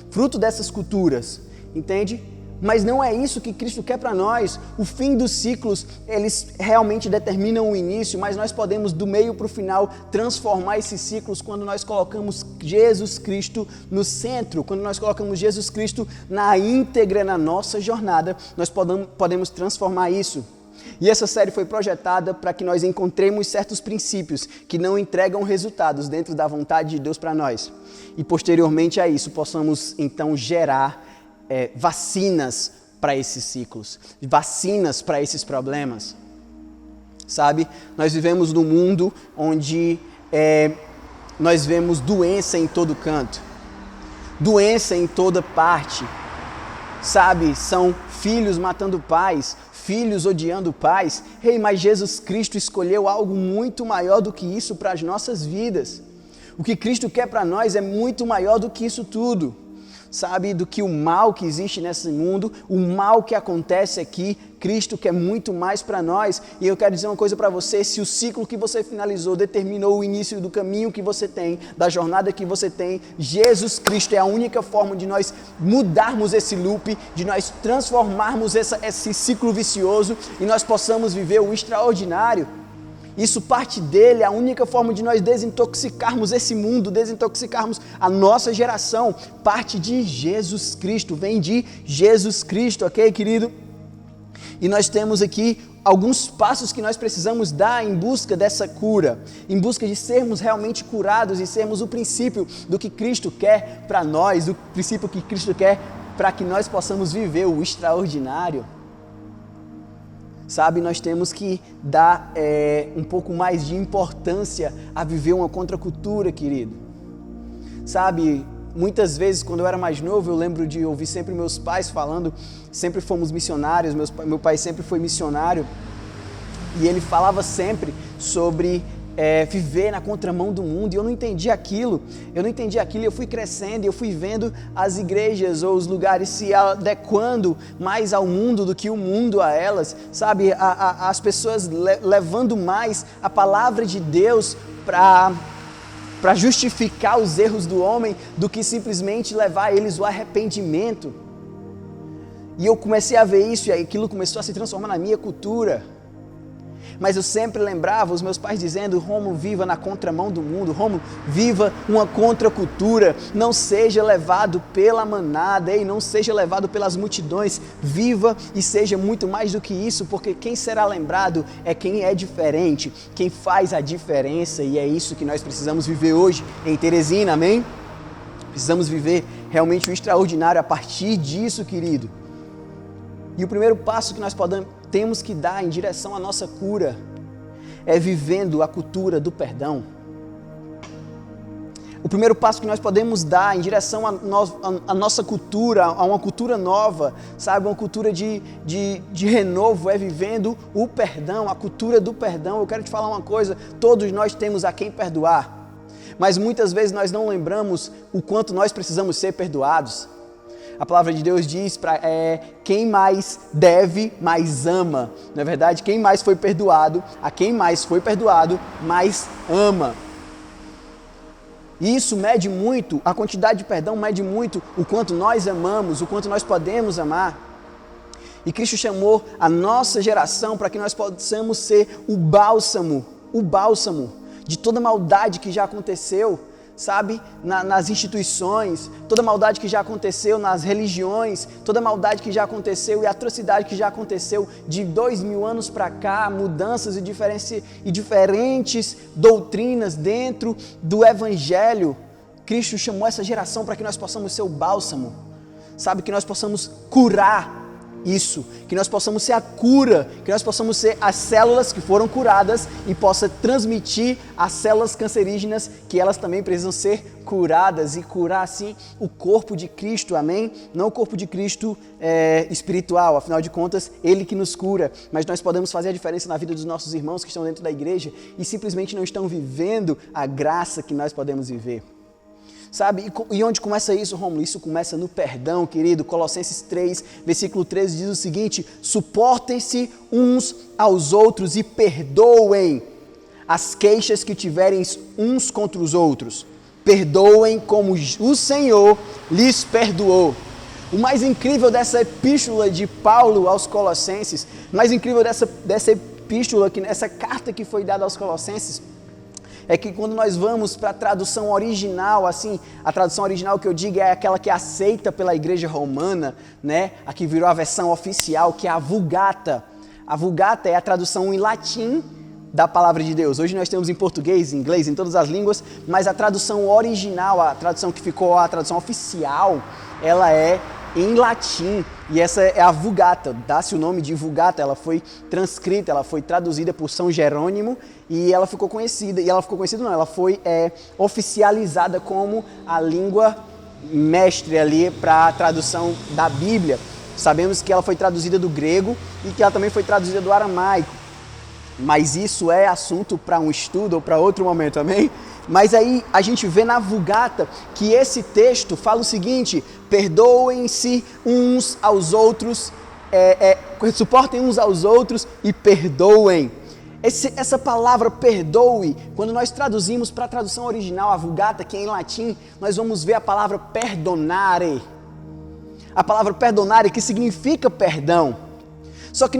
fruto dessas culturas, entende? Mas não é isso que Cristo quer para nós. O fim dos ciclos, eles realmente determinam o início, mas nós podemos, do meio para o final, transformar esses ciclos quando nós colocamos Jesus Cristo no centro, quando nós colocamos Jesus Cristo na íntegra na nossa jornada, nós podemos transformar isso. E essa série foi projetada para que nós encontremos certos princípios que não entregam resultados dentro da vontade de Deus para nós. E posteriormente a isso, possamos então gerar vacinas para esses ciclos, vacinas para esses problemas. Sabe, nós vivemos num mundo onde nós vemos doença em todo canto, doença em toda parte. Sabe, são filhos matando pais, filhos odiando pais. Ei, mas Jesus Cristo escolheu algo muito maior do que isso para as nossas vidas. O que Cristo quer para nós é muito maior do que isso tudo. Sabe, do que o mal que existe nesse mundo, o mal que acontece aqui, Cristo quer muito mais para nós. E eu quero dizer uma coisa para você: se o ciclo que você finalizou determinou o início do caminho que você tem, da jornada que você tem, Jesus Cristo é a única forma de nós mudarmos esse loop, de nós transformarmos esse ciclo vicioso e nós possamos viver o extraordinário. Isso parte dele, a única forma de nós desintoxicarmos esse mundo, desintoxicarmos a nossa geração, parte de Jesus Cristo, vem de Jesus Cristo, ok, querido? E nós temos aqui alguns passos que nós precisamos dar em busca dessa cura, em busca de sermos realmente curados e sermos o princípio do que Cristo quer para nós, o princípio que Cristo quer para que nós possamos viver o extraordinário. Sabe, nós temos que dar um pouco mais de importância a viver uma contracultura, querido. Sabe, muitas vezes quando eu era mais novo, eu lembro de ouvir sempre meus pais falando, sempre fomos missionários, meu pai sempre foi missionário, e ele falava sempre sobre viver na contramão do mundo, e eu não entendia aquilo, eu fui crescendo e eu fui vendo as igrejas ou os lugares se adequando mais ao mundo do que o mundo a elas, sabe, as pessoas levando mais a palavra de Deus para justificar os erros do homem do que simplesmente levar eles ao arrependimento. E eu comecei a ver isso e aquilo começou a se transformar na minha cultura. Mas eu sempre lembrava os meus pais dizendo: Rômulo, viva na contramão do mundo, Rômulo, viva uma contracultura, não seja levado pela manada, não seja levado pelas multidões, viva e seja muito mais do que isso, porque quem será lembrado é quem é diferente, quem faz a diferença, e é isso que nós precisamos viver hoje em Teresina, amém? Precisamos viver realmente o extraordinário a partir disso, querido. E o primeiro passo que nós temos que dar em direção à nossa cura é vivendo a cultura do perdão. O primeiro passo que nós podemos dar em direção à nossa cultura, a uma cultura nova, sabe? Uma cultura de renovo, é vivendo o perdão, a cultura do perdão. Eu quero te falar uma coisa, todos nós temos a quem perdoar, mas muitas vezes nós não lembramos o quanto nós precisamos ser perdoados. A palavra de Deus diz quem mais deve, mais ama. Na verdade, quem mais foi perdoado, a quem mais foi perdoado, mais ama. E isso mede muito, a quantidade de perdão mede muito o quanto nós amamos, o quanto nós podemos amar. E Cristo chamou a nossa geração para que nós possamos ser o bálsamo de toda maldade que já aconteceu, sabe, nas instituições, toda maldade que já aconteceu nas religiões, toda maldade que já aconteceu e atrocidade que já aconteceu de 2000 anos para cá, mudanças e diferentes doutrinas dentro do Evangelho. Cristo chamou essa geração para que nós possamos ser o bálsamo, sabe, que nós possamos curar isso, que nós possamos ser a cura, que nós possamos ser as células que foram curadas e possa transmitir as células cancerígenas, que elas também precisam ser curadas e curar assim o corpo de Cristo, amém? Não o corpo de Cristo espiritual, afinal de contas, Ele que nos cura, mas nós podemos fazer a diferença na vida dos nossos irmãos que estão dentro da igreja e simplesmente não estão vivendo a graça que nós podemos viver. Sabe, e onde começa isso, Rômulo? Isso começa no perdão, querido. Colossenses 3, versículo 13 diz o seguinte: suportem-se uns aos outros e perdoem as queixas que tiverem uns contra os outros. Perdoem como o Senhor lhes perdoou. O mais incrível dessa epístola de Paulo aos Colossenses, o mais incrível dessa epístola, essa carta que foi dada aos Colossenses, é que quando nós vamos para a tradução original, assim, a tradução original que eu digo é aquela que é aceita pela igreja romana, né? A que virou a versão oficial, que é a Vulgata. A Vulgata é a tradução em latim da palavra de Deus. Hoje nós temos em português, em inglês, em todas as línguas, mas a tradução original, a tradução que ficou a tradução oficial, ela é em latim, e essa é a Vulgata, dá-se o nome de Vulgata. Ela foi transcrita, ela foi traduzida por São Jerônimo e ela ficou conhecida, ela foi oficializada como a língua mestre ali para a tradução da Bíblia. Sabemos que ela foi traduzida do grego e que ela também foi traduzida do aramaico, mas isso é assunto para um estudo ou para outro momento, amém? Mas aí a gente vê na Vulgata que esse texto fala o seguinte: perdoem-se uns aos outros, suportem uns aos outros e perdoem. Essa palavra perdoe, quando nós traduzimos para a tradução original, a Vulgata, que é em latim, nós vamos ver a palavra perdonare. A palavra perdonare, que significa perdão. Só que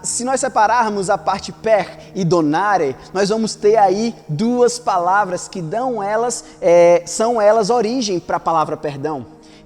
se nós separarmos a parte per e donare, nós vamos ter aí duas palavras que são elas origem para a palavra perdão.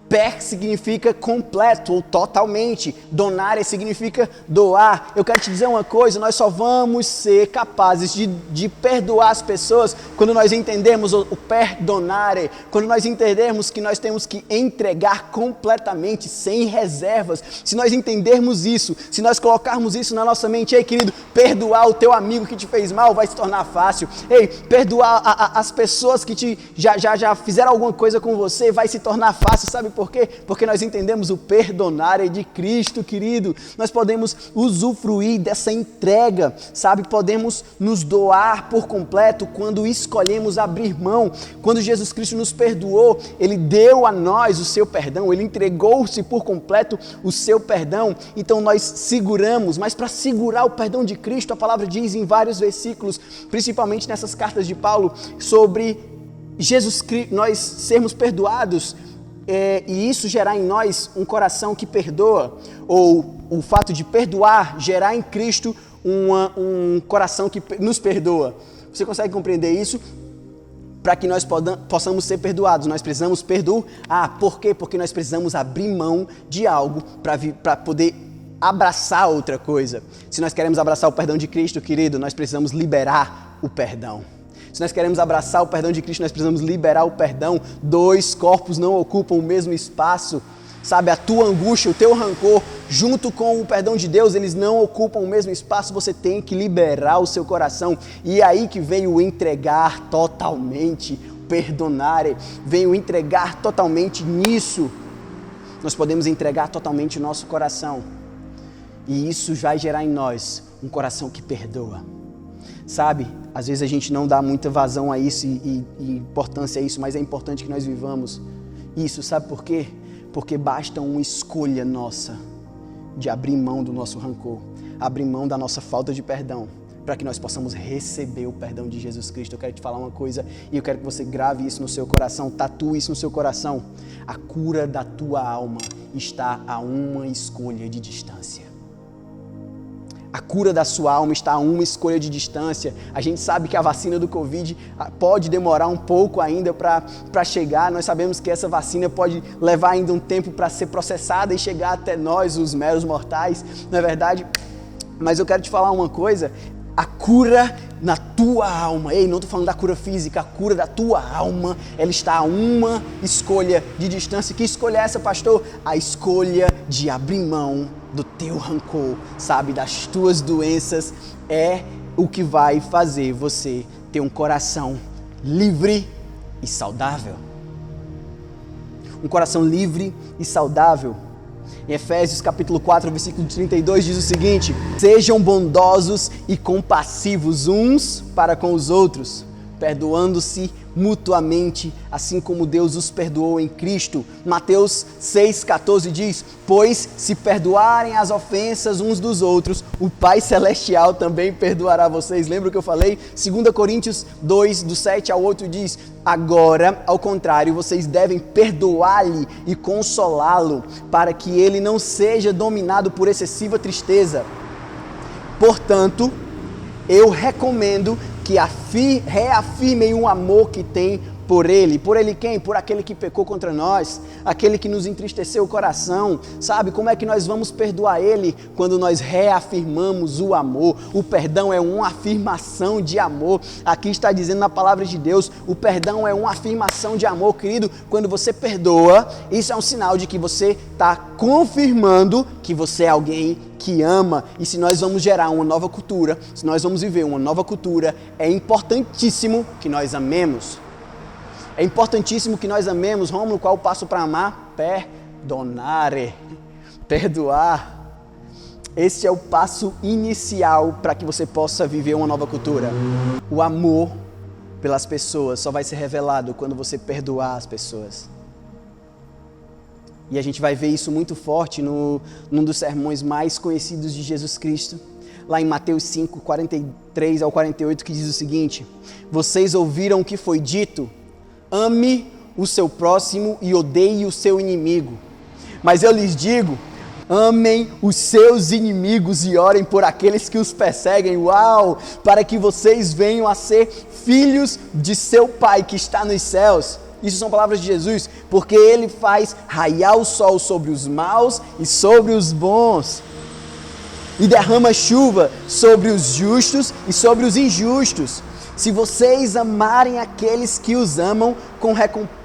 Per significa completo ou totalmente, donare significa doar. Eu quero te dizer uma coisa, nós só vamos ser capazes de perdoar as pessoas quando nós entendermos o perdonare, quando nós entendermos que nós temos que entregar completamente, sem reservas. Se nós entendermos isso, se nós colocarmos isso na nossa mente, ei querido, perdoar o teu amigo que te fez mal vai se tornar fácil. Ei, perdoar as pessoas que já fizeram alguma coisa com você vai se tornar fácil, sabe? Por quê? Porque nós entendemos o perdonare de Cristo, querido. Nós podemos usufruir dessa entrega, sabe? Podemos nos doar por completo quando escolhemos abrir mão. Quando Jesus Cristo nos perdoou, Ele deu a nós o seu perdão, Ele entregou-se por completo o seu perdão. Então nós seguramos, mas para segurar o perdão de Cristo, a palavra diz em vários versículos, principalmente nessas cartas de Paulo, sobre Jesus Cristo, nós sermos perdoados, e isso gerar em nós um coração que perdoa, ou o fato de perdoar gerar em Cristo um coração que nos perdoa. Você consegue compreender isso? Para que nós possamos ser perdoados, nós precisamos perdoar. Por quê? Porque nós precisamos abrir mão de algo para poder abraçar outra coisa. Se nós queremos abraçar o perdão de Cristo, querido, nós precisamos liberar o perdão. Se nós queremos abraçar o perdão de Cristo, nós precisamos liberar o perdão. Dois corpos não ocupam o mesmo espaço. Sabe, a tua angústia, o teu rancor, junto com o perdão de Deus, eles não ocupam o mesmo espaço. Você tem que liberar o seu coração. E é aí que vem o entregar totalmente perdonare, venho entregar totalmente nisso. Nós podemos entregar totalmente o nosso coração. E isso vai gerar em nós um coração que perdoa. Sabe, às vezes a gente não dá muita vazão a isso e importância a isso, mas é importante que nós vivamos isso. Sabe por quê? Porque basta uma escolha nossa de abrir mão do nosso rancor, abrir mão da nossa falta de perdão, para que nós possamos receber o perdão de Jesus Cristo. Eu quero te falar uma coisa e eu quero que você grave isso no seu coração, tatue isso no seu coração. A cura da tua alma está a uma escolha de distância. A cura da sua alma está a uma escolha de distância. A gente sabe que a vacina do Covid pode demorar um pouco ainda para chegar. Nós sabemos que essa vacina pode levar ainda um tempo para ser processada e chegar até nós, os meros mortais, não é verdade? Mas eu quero te falar uma coisa. A cura na tua alma, não estou falando da cura física, a cura da tua alma, ela está a uma escolha de distância. Que escolha é essa, pastor? A escolha de abrir mão do teu rancor, sabe, das tuas doenças, é o que vai fazer você ter um coração livre e saudável. Um coração livre e saudável. Em Efésios capítulo 4, versículo 32 diz o seguinte: sejam bondosos e compassivos uns para com os outros, perdoando-se mutuamente, assim como Deus os perdoou em Cristo. Mateus 6,14 diz: pois se perdoarem as ofensas uns dos outros, o Pai Celestial também perdoará vocês. Lembra o que eu falei? 2 Coríntios 2, do 7 ao 8 diz: agora, ao contrário, vocês devem perdoar-lhe e consolá-lo, para que ele não seja dominado por excessiva tristeza. Portanto, eu recomendo que reafirmem o amor que tem por ele. Por ele quem? Por aquele que pecou contra nós, aquele que nos entristeceu o coração. Sabe como é que nós vamos perdoar ele? Quando nós reafirmamos o amor. O perdão é uma afirmação de amor. Aqui está dizendo na palavra de Deus, o perdão é uma afirmação de amor, querido. Quando você perdoa, isso é um sinal de que você está confirmando que você é alguém que ama. E se nós vamos gerar uma nova cultura, se nós vamos viver uma nova cultura, é importantíssimo que nós amemos. É importantíssimo que nós amemos. Rômulo, qual o passo para amar? Perdonare. Perdoar. Esse é o passo inicial para que você possa viver uma nova cultura. O amor pelas pessoas só vai ser revelado quando você perdoar as pessoas. E a gente vai ver isso muito forte num dos sermões mais conhecidos de Jesus Cristo, lá em Mateus 5, 43 ao 48, que diz o seguinte: vocês ouviram o que foi dito, ame o seu próximo e odeie o seu inimigo. Mas eu lhes digo, amem os seus inimigos e orem por aqueles que os perseguem. Uau! Para que vocês venham a ser filhos de seu Pai que está nos céus. Isso são palavras de Jesus, porque Ele faz raiar o sol sobre os maus e sobre os bons, e derrama chuva sobre os justos e sobre os injustos. Se vocês amarem aqueles que os amam,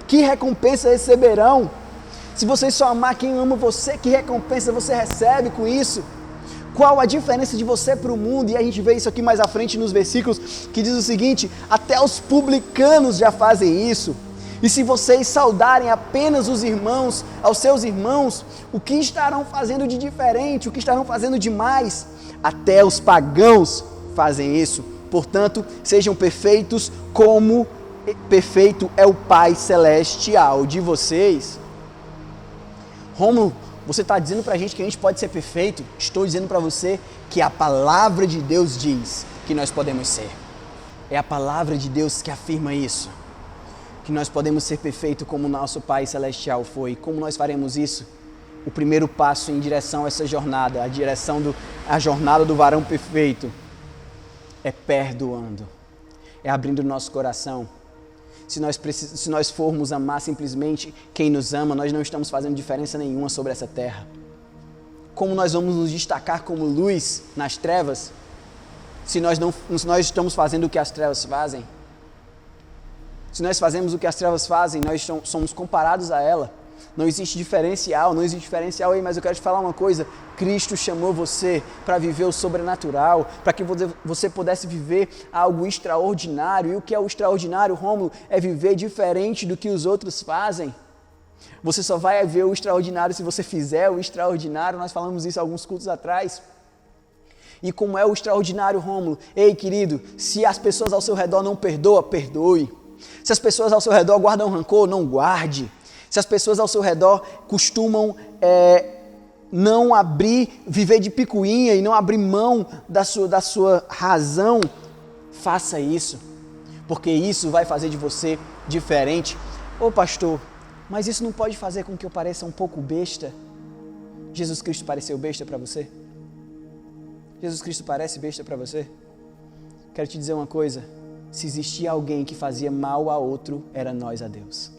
que recompensa receberão? Se vocês só amar quem ama você, que recompensa você recebe com isso? Qual a diferença de você para o mundo? E a gente vê isso aqui mais à frente nos versículos, que diz o seguinte: até os publicanos já fazem isso. E se vocês saudarem apenas os irmãos, aos seus irmãos, o que estarão fazendo de diferente? O que estarão fazendo de mais? Até os pagãos fazem isso. Portanto, sejam perfeitos como perfeito é o Pai Celestial de vocês. Rômulo, você está dizendo para a gente que a gente pode ser perfeito? Estou dizendo para você que a palavra de Deus diz que nós podemos ser. É a palavra de Deus que afirma isso. Que nós podemos ser perfeitos como o nosso Pai Celestial foi. Como nós faremos isso? O primeiro passo em direção a essa jornada, a jornada do varão perfeito, é perdoando, é abrindo o nosso coração. Se nós formos amar simplesmente quem nos ama, nós não estamos fazendo diferença nenhuma sobre essa terra. Como nós vamos nos destacar como luz nas trevas, se nós estamos fazendo o que as trevas fazem? Se nós fazemos o que as trevas fazem, nós somos comparados a ela. Não existe diferencial, não existe diferencial aí, mas eu quero te falar uma coisa. Cristo chamou você para viver o sobrenatural, para que você pudesse viver algo extraordinário. E o que é o extraordinário, Rômulo? É viver diferente do que os outros fazem. Você só vai ver o extraordinário se você fizer o extraordinário. Nós falamos isso alguns cultos atrás. E como é o extraordinário, Rômulo? Ei, querido, se as pessoas ao seu redor não perdoam, perdoe. Se as pessoas ao seu redor guardam rancor, não guarde. Se as pessoas ao seu redor costumam não viver de picuinha e não abrir mão da sua razão, faça isso, porque isso vai fazer de você diferente. Ô pastor, mas isso não pode fazer com que eu pareça um pouco besta? Jesus Cristo pareceu besta para você? Jesus Cristo parece besta para você? Quero te dizer uma coisa, se existia alguém que fazia mal a outro, era nós a Deus.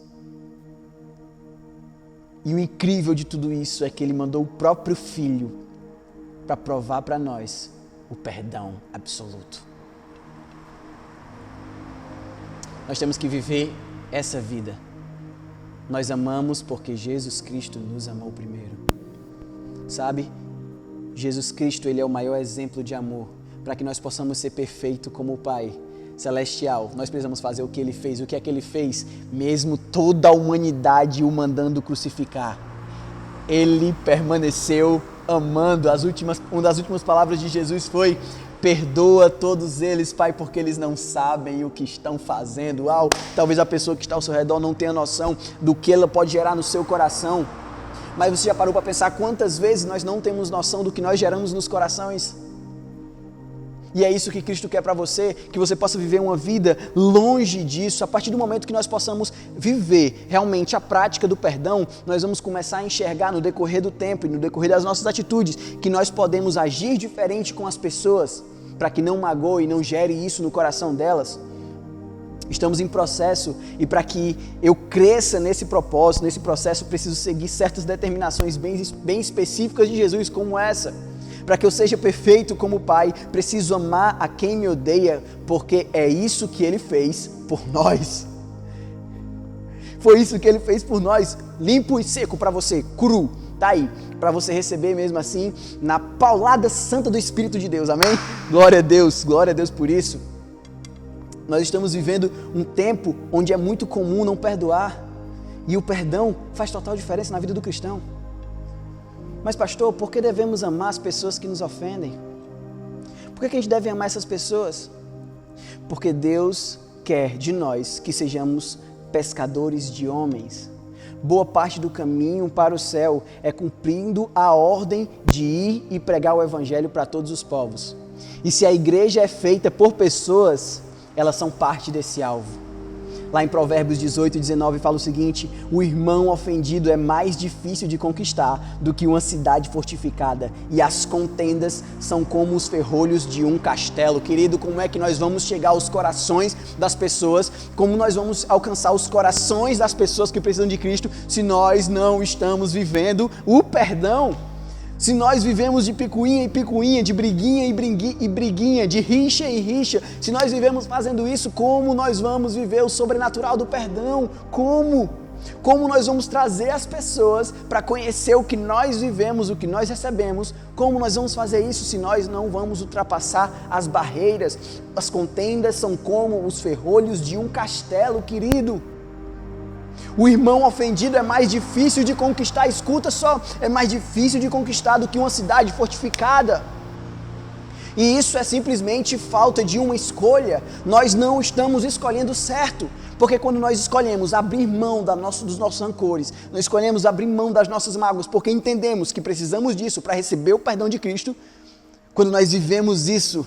E o incrível de tudo isso é que Ele mandou o próprio Filho para provar para nós o perdão absoluto. Nós temos que viver essa vida. Nós amamos porque Jesus Cristo nos amou primeiro. Sabe? Jesus Cristo, Ele é o maior exemplo de amor. Para que nós possamos ser perfeitos como o Pai Celestial, nós precisamos fazer o que Ele fez. O que é que Ele fez? Mesmo toda a humanidade o mandando crucificar, Ele permaneceu amando. Uma das últimas palavras de Jesus foi: perdoa todos eles, Pai, porque eles não sabem o que estão fazendo. Talvez a pessoa que está ao seu redor não tenha noção do que ela pode gerar no seu coração. Mas você já parou para pensar quantas vezes nós não temos noção do que nós geramos nos corações? E é isso que Cristo quer para você, que você possa viver uma vida longe disso. A partir do momento que nós possamos viver realmente a prática do perdão, nós vamos começar a enxergar no decorrer do tempo e no decorrer das nossas atitudes que nós podemos agir diferente com as pessoas, para que não magoe e não gere isso no coração delas. Estamos em processo e para que eu cresça nesse propósito, nesse processo, preciso seguir certas determinações bem específicas de Jesus, como essa. Para que eu seja perfeito como Pai, preciso amar a quem me odeia, porque é isso que Ele fez por nós. Foi isso que Ele fez por nós, limpo e seco para você, cru, tá aí, para você receber mesmo assim, na paulada santa do Espírito de Deus, amém? Glória a Deus por isso. Nós estamos vivendo um tempo onde é muito comum não perdoar, e o perdão faz total diferença na vida do cristão. Mas pastor, por que devemos amar as pessoas que nos ofendem? Por que a gente deve amar essas pessoas? Porque Deus quer de nós que sejamos pescadores de homens. Boa parte do caminho para o céu é cumprindo a ordem de ir e pregar o evangelho para todos os povos. E se a igreja é feita por pessoas, elas são parte desse alvo. Lá em Provérbios 18 e 19 fala o seguinte: o irmão ofendido é mais difícil de conquistar do que uma cidade fortificada, e as contendas são como os ferrolhos de um castelo. Querido, como é que nós vamos chegar aos corações das pessoas? Como nós vamos alcançar os corações das pessoas que precisam de Cristo se nós não estamos vivendo o perdão? Se nós vivemos de picuinha em picuinha, de briguinha e briguinha, de rixa em rixa, se nós vivemos fazendo isso, como nós vamos viver o sobrenatural do perdão? Como? Como nós vamos trazer as pessoas para conhecer o que nós vivemos, o que nós recebemos? Como nós vamos fazer isso se nós não vamos ultrapassar as barreiras? As contendas são como os ferrolhos de um castelo, querido. O irmão ofendido é mais difícil de conquistar, escuta só, é mais difícil de conquistar do que uma cidade fortificada. E isso é simplesmente falta de uma escolha. Nós não estamos escolhendo certo, porque quando nós escolhemos abrir mão dos nossos rancores, nós escolhemos abrir mão das nossas mágoas, porque entendemos que precisamos disso para receber o perdão de Cristo. Quando nós vivemos isso,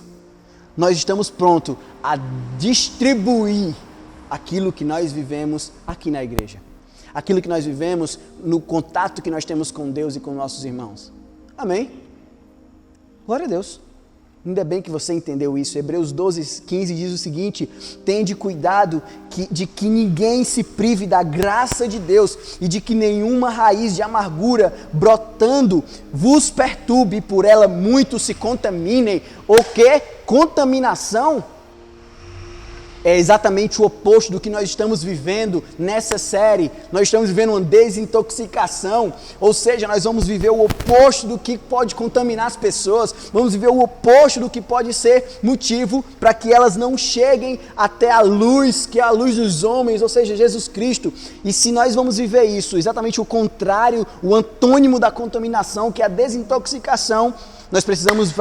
nós estamos prontos a distribuir aquilo que nós vivemos aqui na igreja, aquilo que nós vivemos no contato que nós temos com Deus e com nossos irmãos. Amém? Glória a Deus. Ainda bem que você entendeu isso. Hebreus 12:15 diz o seguinte: tende cuidado de que ninguém se prive da graça de Deus e de que nenhuma raiz de amargura brotando vos perturbe e por ela muitos se contaminem. O quê? Contaminação? é exatamente o oposto do que nós estamos vivendo nessa série. Nós estamos vivendo uma desintoxicação, ou seja, nós vamos viver o oposto do que pode contaminar as pessoas, vamos viver o oposto do que pode ser motivo para que elas não cheguem até a luz, que é a luz dos homens, ou seja, Jesus Cristo. E se nós vamos viver isso, exatamente o contrário, o antônimo da contaminação, que é a desintoxicação, nós precisamos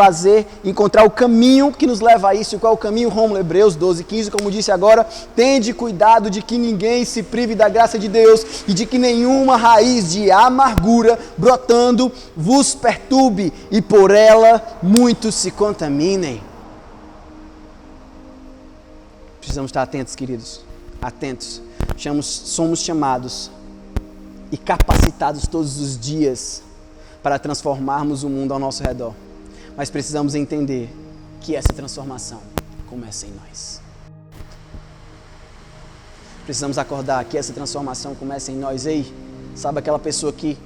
encontrar o caminho que nos leva a isso. E qual é o caminho? Rômulo, Hebreus 12:15, como disse agora, tende cuidado de que ninguém se prive da graça de Deus e de que nenhuma raiz de amargura brotando vos perturbe e por ela muitos se contaminem. Precisamos estar atentos, queridos, atentos. Somos chamados e capacitados todos os dias para transformarmos o mundo ao nosso redor. Mas precisamos entender que essa transformação começa em nós. Precisamos acordar que essa transformação começa em nós. Ei, sabe aquela pessoa que...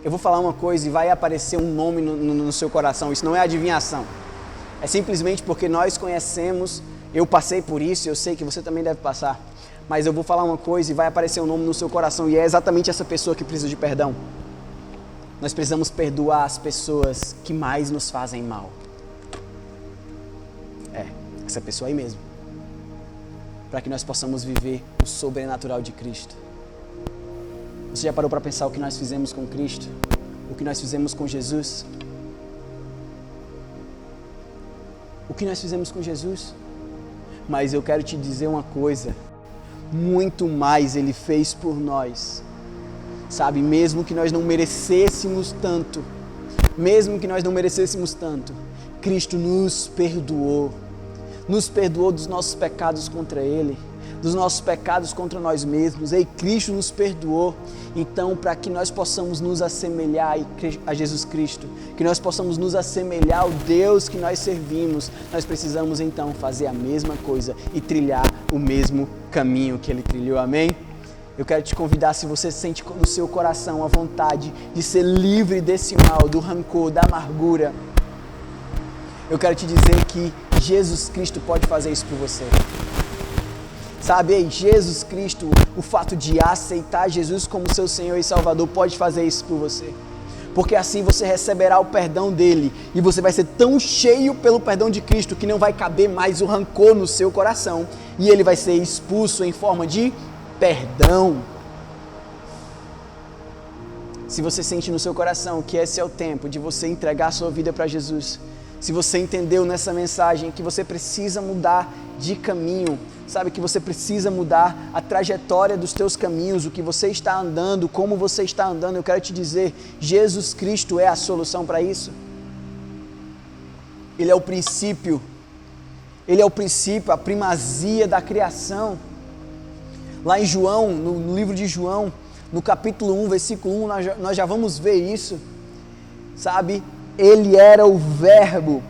Eu vou falar uma coisa e vai aparecer um nome no seu coração. Isso não é adivinhação. É simplesmente porque nós conhecemos, eu passei por isso, eu sei que você também deve passar. Mas eu vou falar uma coisa e vai aparecer um nome no seu coração e é exatamente essa pessoa que precisa de perdão. Nós precisamos perdoar as pessoas que mais nos fazem mal. Essa pessoa aí mesmo. Para que nós possamos viver o sobrenatural de Cristo. Você já parou para pensar o que nós fizemos com Cristo? O que nós fizemos com Jesus? O que nós fizemos com Jesus? Mas eu quero te dizer uma coisa. Muito mais Ele fez por nós. Sabe, mesmo que nós não merecêssemos tanto, Cristo nos perdoou dos nossos pecados contra Ele, dos nossos pecados contra nós mesmos. Ei, Cristo nos perdoou. Então, para que nós possamos nos assemelhar a Jesus Cristo, que nós possamos nos assemelhar ao Deus que nós servimos, nós precisamos então fazer a mesma coisa e trilhar o mesmo caminho que Ele trilhou. Amém? Eu quero te convidar, se você sente no seu coração a vontade de ser livre desse mal, do rancor, da amargura, eu quero te dizer que Jesus Cristo pode fazer isso por você. Sabe, Jesus Cristo, o fato de aceitar Jesus como seu Senhor e Salvador pode fazer isso por você. Porque assim você receberá o perdão dele e você vai ser tão cheio pelo perdão de Cristo que não vai caber mais o rancor no seu coração e ele vai ser expulso em forma de perdão. Se você sente no seu coração que esse é o tempo de você entregar a sua vida para Jesus, se você entendeu nessa mensagem que você precisa mudar de caminho, sabe, que você precisa mudar a trajetória dos teus caminhos, o que você está andando, como você está andando, eu quero te dizer, Jesus Cristo é a solução para isso. Ele é o princípio, a primazia da criação. Lá em João, no livro de João, no capítulo 1, versículo 1, nós já vamos ver isso, sabe? Ele era o Verbo,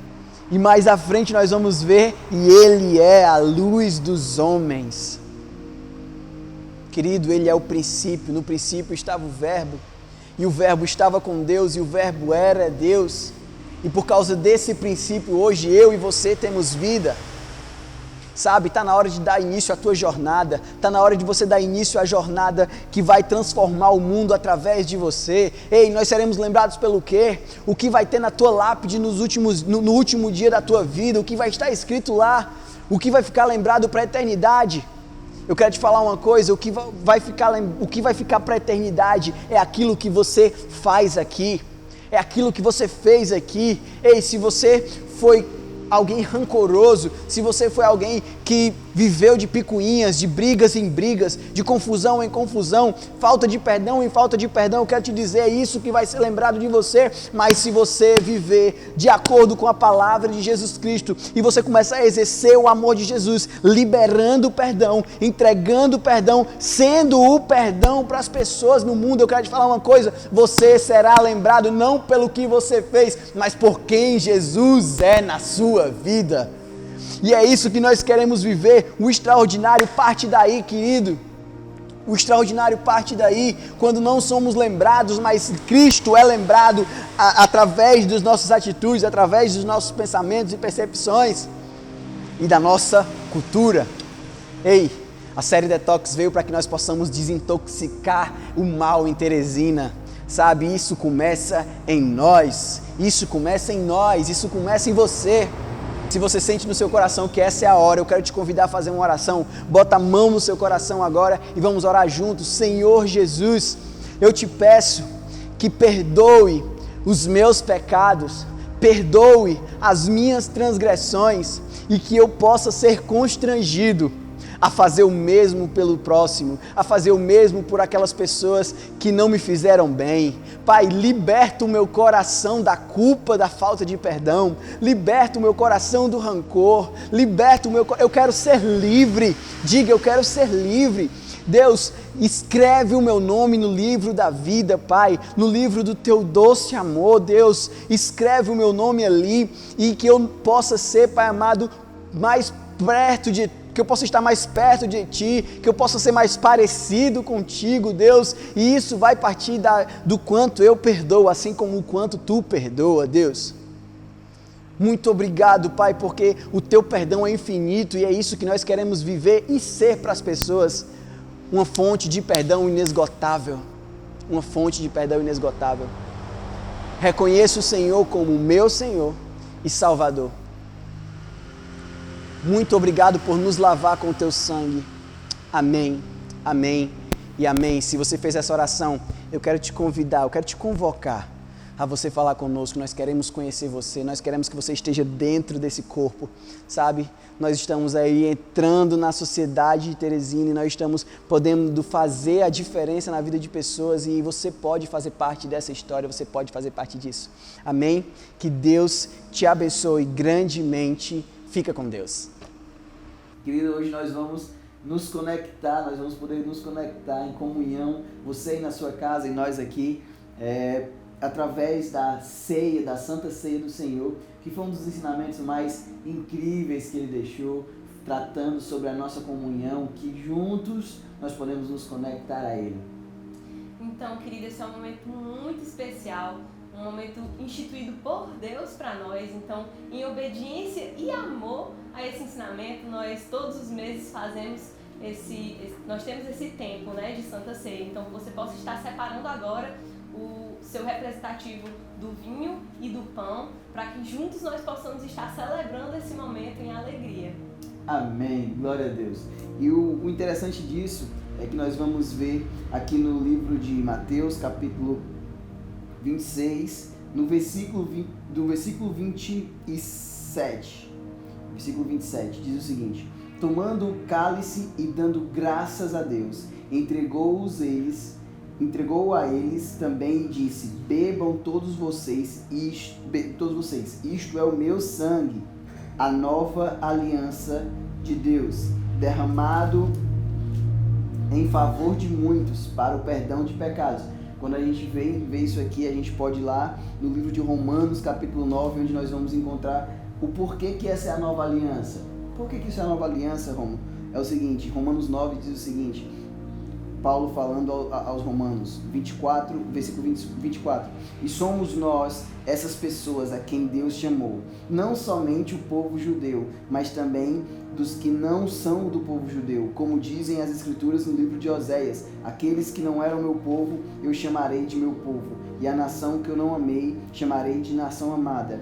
e mais à frente nós vamos ver, e Ele é a luz dos homens. Querido, Ele é o princípio, no princípio estava o Verbo, e o Verbo estava com Deus, e o Verbo era Deus, e por causa desse princípio, hoje eu e você temos vida. Sabe, está na hora de dar início à tua jornada, está na hora de você dar início à jornada que vai transformar o mundo através de você. Ei, nós seremos lembrados pelo quê? O que vai ter na tua lápide no último dia da tua vida, o que vai estar escrito lá, o que vai ficar lembrado para a eternidade. Eu quero te falar uma coisa, o que vai ficar para a eternidade é aquilo que você faz aqui, é aquilo que você fez aqui. Ei, se você foi alguém rancoroso, se você foi alguém que viveu de picuinhas, de brigas em brigas, de confusão em confusão, falta de perdão em falta de perdão, eu quero te dizer, é isso que vai ser lembrado de você. Mas se você viver de acordo com a palavra de Jesus Cristo e você começar a exercer o amor de Jesus, liberando o perdão, entregando o perdão, sendo o perdão para as pessoas no mundo, eu quero te falar uma coisa, você será lembrado não pelo que você fez, mas por quem Jesus é na sua vida. E é isso que nós queremos viver. O extraordinário parte daí, querido. O extraordinário parte daí, quando não somos lembrados, mas Cristo é lembrado através das nossas atitudes, através dos nossos pensamentos e percepções e da nossa cultura. Ei, a série Detox veio para que nós possamos desintoxicar o mal em Teresina. Sabe, isso começa em nós, isso começa em nós, isso começa em você. Se você sente no seu coração que essa é a hora, eu quero te convidar a fazer uma oração. Bota a mão no seu coração agora e vamos orar juntos. Senhor Jesus, eu te peço que perdoe os meus pecados, perdoe as minhas transgressões e que eu possa ser constrangido a fazer o mesmo pelo próximo, a fazer o mesmo por aquelas pessoas que não me fizeram bem. Pai, liberta o meu coração da culpa, da falta de perdão, liberta o meu coração do rancor, liberta o meu coração. Eu quero ser livre, diga, eu quero ser livre. Deus, escreve o meu nome no livro da vida, Pai, no livro do teu doce amor. Deus, escreve o meu nome ali e que eu possa ser, Pai amado, mais perto de que eu possa estar mais perto de Ti, que eu possa ser mais parecido contigo, Deus, e isso vai partir do quanto eu perdoo, assim como o quanto Tu perdoa, Deus. Muito obrigado, Pai, porque o Teu perdão é infinito e é isso que nós queremos viver e ser para as pessoas, uma fonte de perdão inesgotável, uma fonte de perdão inesgotável. Reconheço o Senhor como meu Senhor e Salvador. Muito obrigado por nos lavar com o teu sangue. Amém, amém e amém. Se você fez essa oração, eu quero te convidar, eu quero te convocar a você falar conosco. Nós queremos conhecer você, nós queremos que você esteja dentro desse corpo, sabe? Nós estamos aí entrando na sociedade de Teresina e nós estamos podendo fazer a diferença na vida de pessoas e você pode fazer parte dessa história, você pode fazer parte disso. Amém? Que Deus te abençoe grandemente. Fica com Deus. Querido, hoje nós vamos nos conectar, nós vamos poder nos conectar em comunhão, você aí na sua casa e nós aqui, através da ceia, da Santa Ceia do Senhor, que foi um dos ensinamentos mais incríveis que Ele deixou, tratando sobre a nossa comunhão, que juntos nós podemos nos conectar a Ele. Então, querida, esse é um momento muito especial, um momento instituído por Deus para nós. Então, em obediência e amor a esse ensinamento, nós todos os meses fazemos nós temos esse tempo, né, de Santa Ceia. Então, você possa estar separando agora o seu representativo do vinho e do pão, para que juntos nós possamos estar celebrando esse momento em alegria. Amém, glória a Deus. E o interessante disso é que nós vamos ver aqui no livro de Mateus, capítulo 26, do versículo 27. Versículo 27 diz o seguinte: tomando o cálice e dando graças a Deus, entregou a eles também e disse: bebam todos vocês, isto é o meu sangue, a nova aliança de Deus, derramado em favor de muitos para o perdão de pecados. Quando a gente vê isso aqui, a gente pode ir lá no livro de Romanos, capítulo 9, onde nós vamos encontrar o porquê que essa é a nova aliança. Por que isso é a nova aliança, Romulo? É o seguinte, Romanos 9 diz o seguinte, Paulo falando aos Romanos 24, versículo 24. E somos nós, essas pessoas a quem Deus chamou, não somente o povo judeu, mas também dos que não são do povo judeu, como dizem as Escrituras no livro de Oséias: aqueles que não eram meu povo, eu chamarei de meu povo, e a nação que eu não amei, chamarei de nação amada.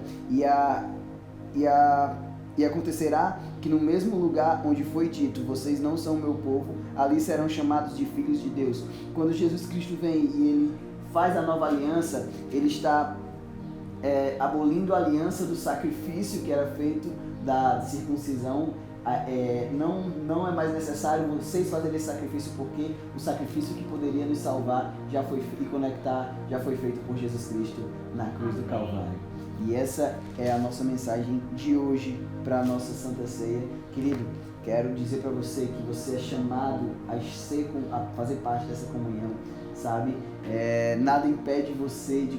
E acontecerá que no mesmo lugar onde foi dito, vocês não são meu povo, ali serão chamados de filhos de Deus. Quando Jesus Cristo vem e Ele faz a nova aliança, Ele está abolindo a aliança do sacrifício que era feito da circuncisão. Não é mais necessário vocês fazerem esse sacrifício, porque o sacrifício que poderia nos salvar e conectar já foi feito por Jesus Cristo na cruz do Calvário. E essa é a nossa mensagem de hoje para a nossa Santa Ceia. Querido, quero dizer para você que você é chamado a fazer parte dessa comunhão, sabe? Nada impede você de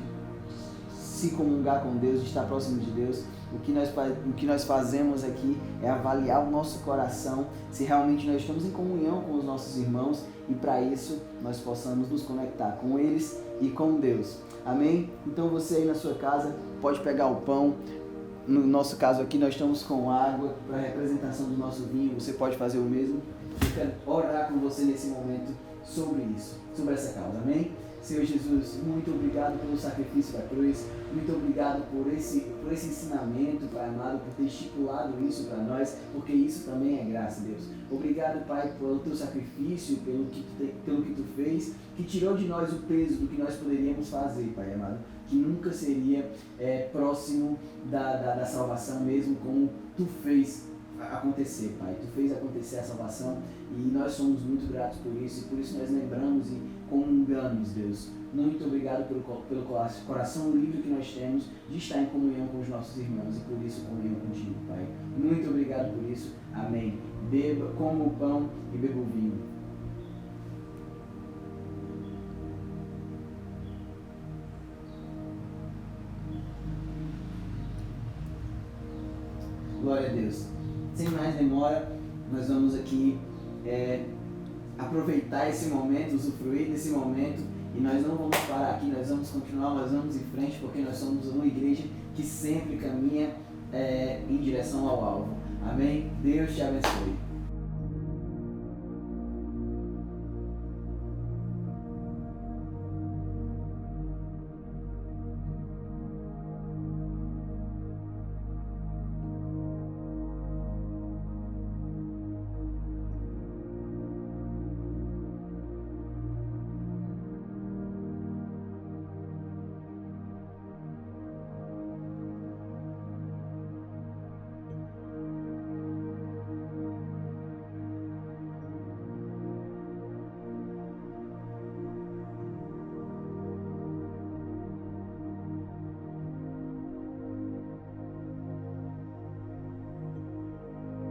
se comungar com Deus, de estar próximo de Deus. O que nós fazemos aqui é avaliar o nosso coração, se realmente nós estamos em comunhão com os nossos irmãos, e para isso nós possamos nos conectar com eles e com Deus. Amém? Então você aí na sua casa pode pegar o pão. No nosso caso aqui nós estamos com água para representação do nosso vinho. Você pode fazer o mesmo. Eu quero orar com você nesse momento sobre isso, sobre essa causa, amém? Senhor Jesus, muito obrigado pelo sacrifício da cruz, muito obrigado por esse ensinamento, Pai amado, por ter estipulado isso para nós, porque isso também é graça, Deus. Obrigado, Pai, pelo teu sacrifício, pelo que tu fez, que tirou de nós o peso do que nós poderíamos fazer, Pai amado, que nunca seria próximo da salvação mesmo, como tu fez acontecer, Pai. Tu fez acontecer a salvação e nós somos muito gratos por isso, e por isso nós lembramos e comungamos, Deus. Muito obrigado pelo coração livre que nós temos de estar em comunhão com os nossos irmãos e por isso comunhão contigo, Pai. Muito obrigado por isso. Amém. Beba, coma o pão e beba o vinho. Glória a Deus. Sem mais demora, nós vamos aqui aproveitar esse momento, usufruir desse momento, e nós não vamos parar aqui, nós vamos continuar, nós vamos em frente, porque nós somos uma igreja que sempre caminha em direção ao alvo. Amém? Deus te abençoe.